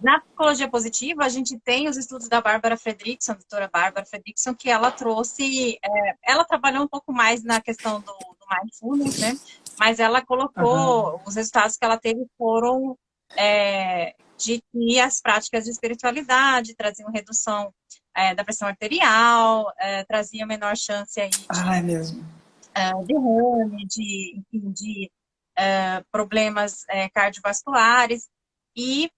Na psicologia positiva, a gente tem os estudos da Bárbara Fredrickson, a doutora Bárbara Fredrickson, que ela trouxe, ela trabalhou um pouco mais na questão do mindfulness, né? Mas ela colocou, os resultados que ela teve foram de que as práticas de espiritualidade traziam redução da pressão arterial, traziam menor chance aí mesmo. derrame, de problemas cardiovasculares. E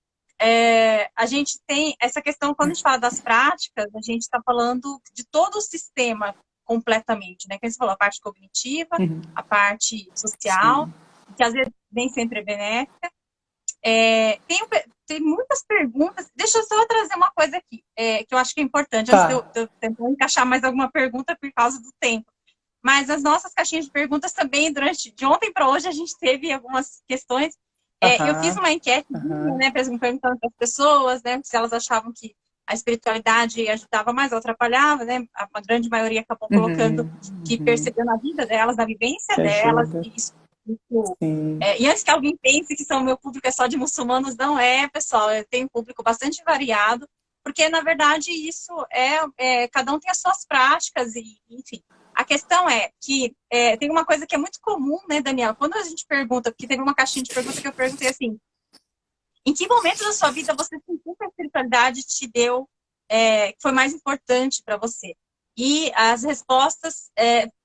a gente tem essa questão, quando a gente fala das práticas, a gente está falando de todo o sistema completamente, né? Que você falou, a parte cognitiva, a parte social, que às vezes nem sempre é benéfica. Tem muitas perguntas. Deixa eu só trazer uma coisa aqui, que eu acho que é importante, antes de eu tentar encaixar mais alguma pergunta por causa do tempo. Mas as nossas caixinhas de perguntas também, de ontem para hoje, a gente teve algumas questões. Eu fiz uma enquete, né, perguntando para as pessoas, né, se elas achavam que a espiritualidade ajudava mais ou atrapalhava, né? A grande maioria acabou colocando que percebeu na vida delas, na vivência delas. E antes que alguém pense que o meu público é só de muçulmanos, não é, pessoal. Eu tenho um público bastante variado, porque, na verdade, isso cada um tem as suas práticas, e, enfim. A questão é que tem uma coisa que é muito comum, né, Daniela? Quando a gente pergunta, porque teve uma caixinha de perguntas que eu perguntei assim, em que momento da sua vida você sentiu que a espiritualidade te deu, foi mais importante para você? E as respostas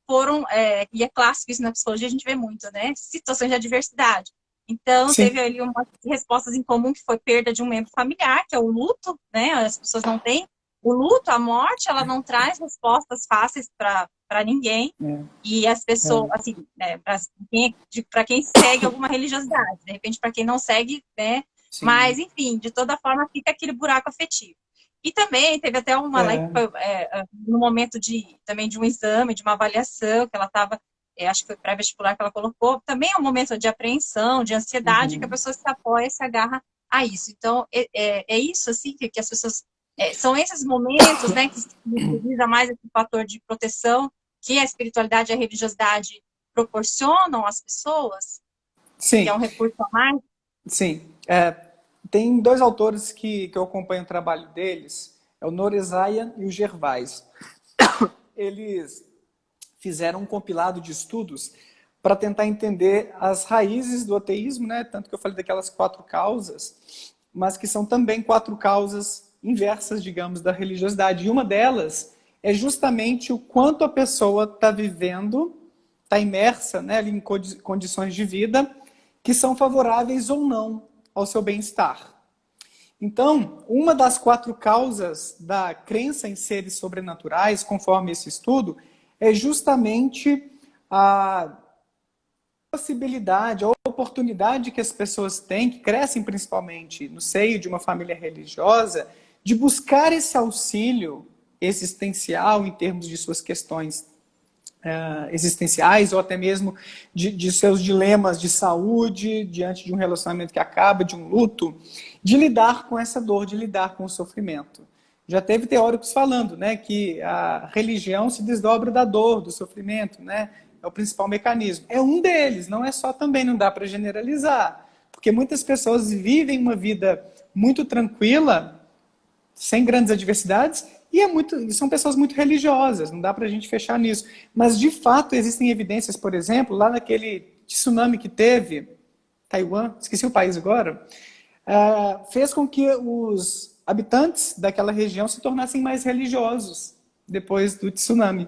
foram, e é clássico isso na psicologia, a gente vê muito, né? Situações de adversidade. Então, teve ali umas respostas em comum, que foi perda de um membro familiar, que é o luto, né? As pessoas não têm. O luto, a morte, ela não traz respostas fáceis para ninguém. E as pessoas, assim, para quem segue alguma religiosidade, de repente, para quem não segue, né? Sim. Mas, enfim, de toda forma, fica aquele buraco afetivo. E também teve até uma lá que foi no momento também de um exame, de uma avaliação, que ela estava, acho que foi pré-vestibular que ela colocou, também é um momento de apreensão, de ansiedade, que a pessoa se apoia, se agarra a isso. Então, é isso, assim, que as pessoas... são esses momentos, né, que se utiliza mais esse fator de proteção que a espiritualidade e a religiosidade proporcionam às pessoas? Sim. Que é um recurso a mais? Sim. Tem dois autores que eu acompanho o trabalho deles, é o Noresaia e o Gervais. Eles fizeram um compilado de estudos para tentar entender as raízes do ateísmo, né? Tanto que eu falei daquelas 4 causas, mas que são também 4 causas inversas, digamos, da religiosidade. E uma delas é justamente o quanto a pessoa está vivendo, está imersa, né, ali em condições de vida que são favoráveis ou não ao seu bem-estar. Então, uma das 4 causas da crença em seres sobrenaturais, conforme esse estudo, é justamente a possibilidade, a oportunidade que as pessoas têm, que crescem principalmente no seio de uma família religiosa, de buscar esse auxílio existencial em termos de suas questões existenciais ou até mesmo de seus dilemas de saúde, diante de um relacionamento que acaba, de um luto, de lidar com essa dor, de lidar com o sofrimento. Já teve teóricos falando, né, que a religião se desdobra da dor, do sofrimento, né, é o principal mecanismo. É um deles, não é só também, não dá para generalizar, porque muitas pessoas vivem uma vida muito tranquila, sem grandes adversidades, e são pessoas muito religiosas, não dá para a gente fechar nisso. Mas, de fato, existem evidências, por exemplo, lá naquele tsunami que teve, Taiwan, esqueci o país agora, fez com que os habitantes daquela região se tornassem mais religiosos depois do tsunami.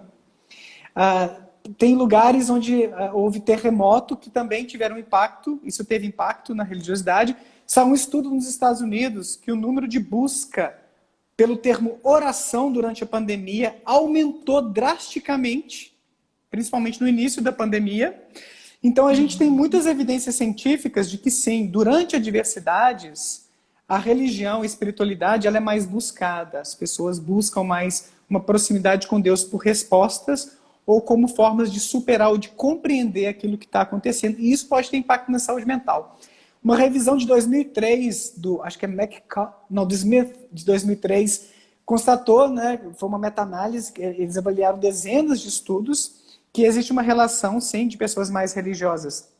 Tem lugares onde houve terremoto que também tiveram impacto, isso teve impacto na religiosidade. Saiu um estudo nos Estados Unidos que o número de busca pelo termo oração durante a pandemia aumentou drasticamente, principalmente no início da pandemia. Então a gente tem muitas evidências científicas de que sim, durante adversidades, a religião, a espiritualidade, ela é mais buscada. As pessoas buscam mais uma proximidade com Deus por respostas ou como formas de superar ou de compreender aquilo que está acontecendo. E isso pode ter impacto na saúde mental. Uma revisão de 2003, acho que é do Smith, de 2003, constatou, né, foi uma meta-análise, eles avaliaram dezenas de estudos, que existe uma relação, sim, de pessoas mais religiosas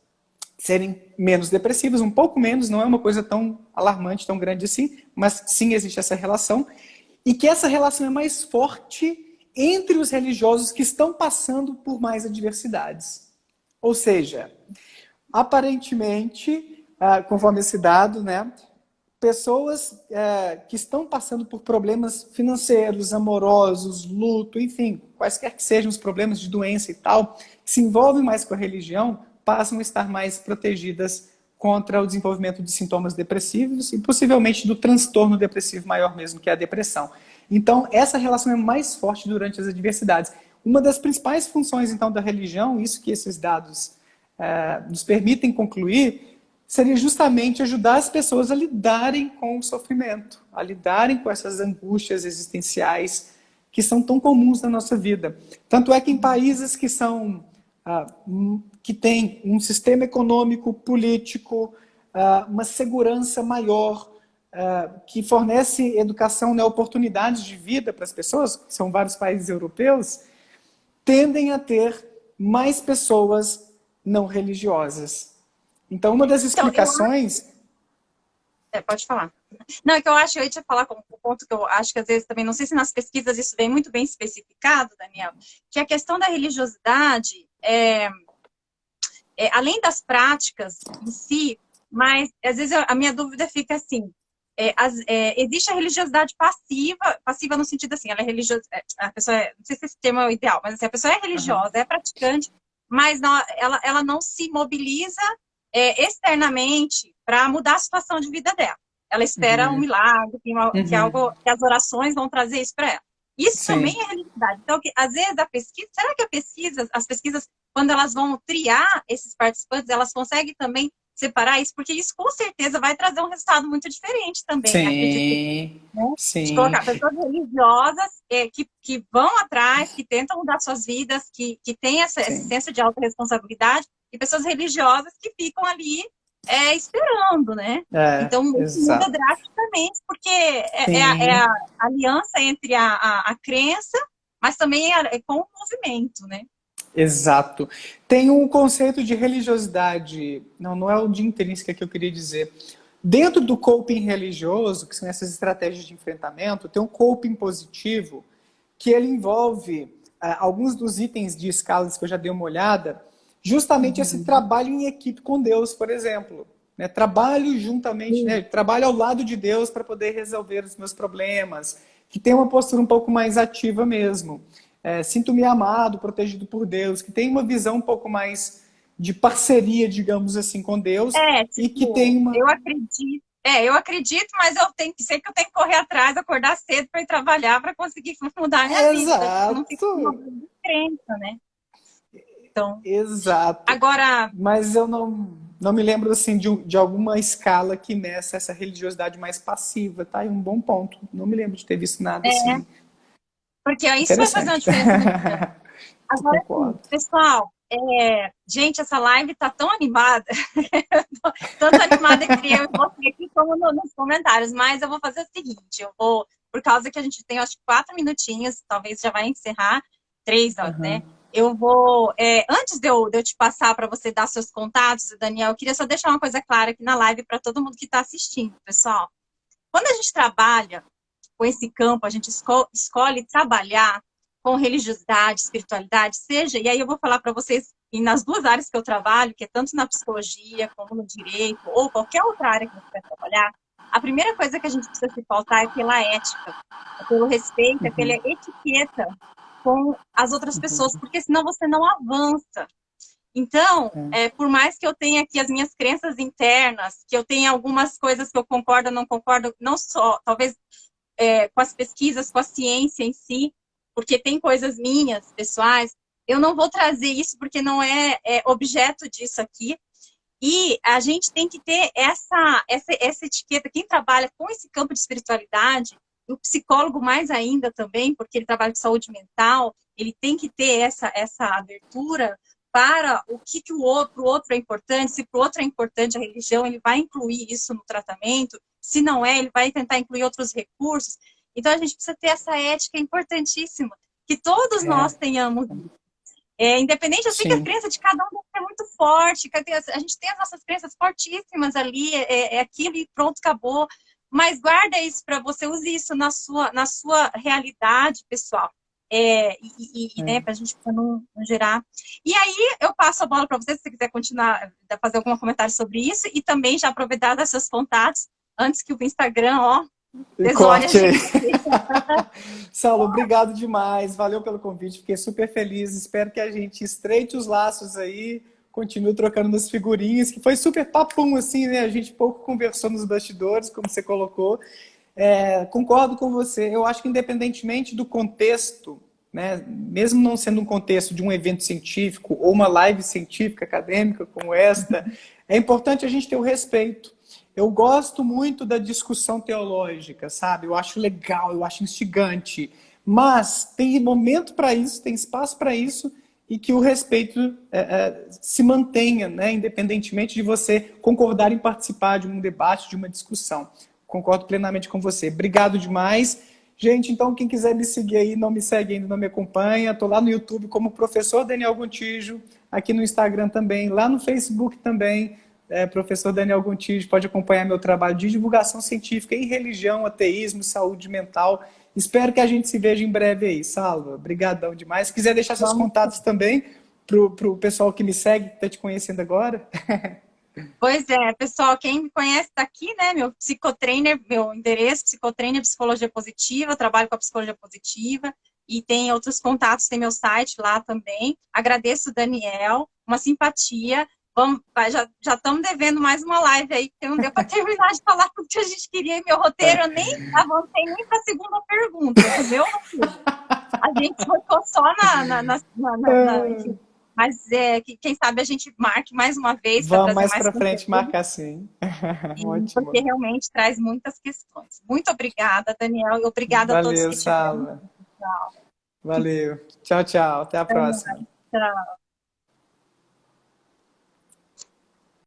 serem menos depressivas, um pouco menos, não é uma coisa tão alarmante, tão grande assim, mas sim existe essa relação, e que essa relação é mais forte entre os religiosos que estão passando por mais adversidades. Ou seja, aparentemente, conforme esse dado, né, pessoas que estão passando por problemas financeiros, amorosos, luto, enfim, quaisquer que sejam os problemas de doença e tal, que se envolvem mais com a religião, passam a estar mais protegidas contra o desenvolvimento de sintomas depressivos e possivelmente do transtorno depressivo maior mesmo, que é a depressão. Então, essa relação é mais forte durante as adversidades. Uma das principais funções, então, da religião, isso que esses dados nos permitem concluir, seria justamente ajudar as pessoas a lidarem com o sofrimento, a lidarem com essas angústias existenciais que são tão comuns na nossa vida. Tanto é que em países que têm um sistema econômico, político, uma segurança maior, que fornece educação, né, oportunidades de vida para as pessoas, que são vários países europeus, tendem a ter mais pessoas não religiosas. Então, uma das explicações... Pode falar. Não, é que eu ia te falar com o ponto que eu acho que às vezes também, não sei se nas pesquisas isso vem muito bem especificado, Daniel, que a questão da religiosidade, além das práticas em si, mas às vezes a minha dúvida fica assim, existe a religiosidade passiva no sentido assim, ela é religiosa, a pessoa não sei se esse termo é o ideal, mas assim, a pessoa é religiosa, é praticante, mas ela não se mobiliza externamente para mudar a situação de vida dela. Ela espera um milagre, que as orações vão trazer isso para ela. Isso também é religiosidade. Então, às vezes será que as pesquisas, quando elas vão triar esses participantes, elas conseguem também separar isso? Porque isso com certeza vai trazer um resultado muito diferente também. Sim, acredito, né? sim. De colocar pessoas religiosas que vão atrás, que tentam mudar suas vidas, que têm esse senso de autorresponsabilidade, e pessoas religiosas que ficam ali esperando, né? Então, muda drasticamente, porque é a aliança entre a crença, mas também com o movimento, né? Exato. Tem um conceito de religiosidade, não é o de intrínseca que eu queria dizer. Dentro do coping religioso, que são essas estratégias de enfrentamento, tem um coping positivo, que ele envolve alguns dos itens de escalas que eu já dei uma olhada, justamente esse trabalho em equipe com Deus, por exemplo. né? Trabalho juntamente, né? Trabalho ao lado de Deus para poder resolver os meus problemas, que tem uma postura um pouco mais ativa mesmo. Sinto-me amado, protegido por Deus, que tem uma visão um pouco mais de parceria, digamos assim, com Deus, e que tem Tipo, uma... eu acredito, mas eu tenho que sei que eu tenho que correr atrás, acordar cedo para ir trabalhar para conseguir mudar a minha vida. Tipo, não fica uma Exato! crença, né? Então, Exato. agora, Mas eu não me lembro assim de alguma escala que meça essa religiosidade mais passiva, tá? É um bom ponto. Não me lembro de ter visto nada é, assim. porque isso vai fazer uma Interessante. diferença muito grande. Eu Agora, sim, concordo. pessoal, gente, essa live tá tão animada, tanto animada entre eu e você aqui, como nos comentários, mas eu vou fazer o seguinte, eu vou, por causa que a gente tem, acho que 4 minutinhos, talvez já vai encerrar, 3 horas, né? Aham. Eu vou, antes de eu te passar para você dar seus contatos, Daniel, eu queria só deixar uma coisa clara aqui na live para todo mundo que está assistindo, pessoal. Quando a gente trabalha com esse campo, a gente escolhe trabalhar com religiosidade, espiritualidade, seja, e aí eu vou falar para vocês, e nas duas áreas que eu trabalho, que é tanto na psicologia como no direito, ou qualquer outra área que você vai trabalhar, a primeira coisa que a gente precisa se pautar é pela ética, é pelo respeito, é pela etiqueta com as outras pessoas, porque senão você não avança. Então, por mais que eu tenha aqui as minhas crenças internas, que eu tenha algumas coisas que eu concordo ou não concordo, não só, talvez com as pesquisas, com a ciência em si, porque tem coisas minhas, pessoais, eu não vou trazer isso porque não é objeto disso aqui. E a gente tem que ter essa etiqueta. Quem trabalha com esse campo de espiritualidade, o psicólogo mais ainda também, porque ele trabalha com saúde mental, ele tem que ter essa abertura para o que o outro é importante. Se para o outro é importante a religião, ele vai incluir isso no tratamento. Se não é, ele vai tentar incluir outros recursos. Então, a gente precisa ter essa ética importantíssima, que todos nós É, tenhamos. Independente, eu sei que a sim. crença de cada um é muito forte, a gente tem as nossas crenças fortíssimas ali, aquilo e pronto, acabou. Mas guarda isso para você, use isso na sua realidade pessoal. Né, para a gente não gerar. E aí eu passo a bola para você, se você quiser continuar, fazer algum comentário sobre isso, e também já aproveitar dos seus contatos, antes que o Instagram, ó, desole a Corte aí. gente. Saulo, obrigado demais. Valeu pelo convite. Fiquei super feliz. Espero que a gente estreite os laços aí, continue trocando umas figurinhas, que foi super papum, assim, né? A gente pouco conversou nos bastidores, como você colocou. Concordo com você. Eu acho que independentemente do contexto, né, mesmo não sendo um contexto de um evento científico ou uma live científica, acadêmica como esta, é importante a gente ter o respeito. Eu gosto muito da discussão teológica, sabe? Eu acho legal, eu acho instigante. Mas tem momento para isso, tem espaço para isso, e que o respeito se mantenha, né? Independentemente de você concordar em participar de um debate, de uma discussão. Concordo plenamente com você. Obrigado demais. Gente, então quem quiser me seguir aí, não me segue ainda, não me acompanha. Estou lá no YouTube como Professor Daniel Gontijo, aqui no Instagram também, lá no Facebook também. Professor Daniel Gontijo, pode acompanhar meu trabalho de divulgação científica em religião, ateísmo, saúde mental. Espero que a gente se veja em breve aí. Salva, obrigadão demais. Se quiser deixar seus contatos também para o pessoal que me segue, que está te conhecendo agora. Pois é, pessoal, quem me conhece está aqui, né? Meu psicotrainer, meu endereço, psicotrainer Psicologia Positiva, eu trabalho com a Psicologia Positiva e tem outros contatos, tem meu site lá também. Agradeço, Daniel, uma simpatia. Já estamos devendo mais uma live aí, porque não deu para terminar de falar tudo que a gente queria. E meu roteiro, eu nem avancei nem para a segunda pergunta, meu roteiro. A gente focou só enfim. Mas quem sabe a gente marque mais uma vez para Vamos trazer mais mais para frente conteúdo. marcar sim. Porque Ótimo. realmente traz muitas questões. Muito obrigada, Daniel, e obrigada a todos Valeu, que tiveram. Salva. Valeu. Tchau, tchau. Até a próxima. Tchau.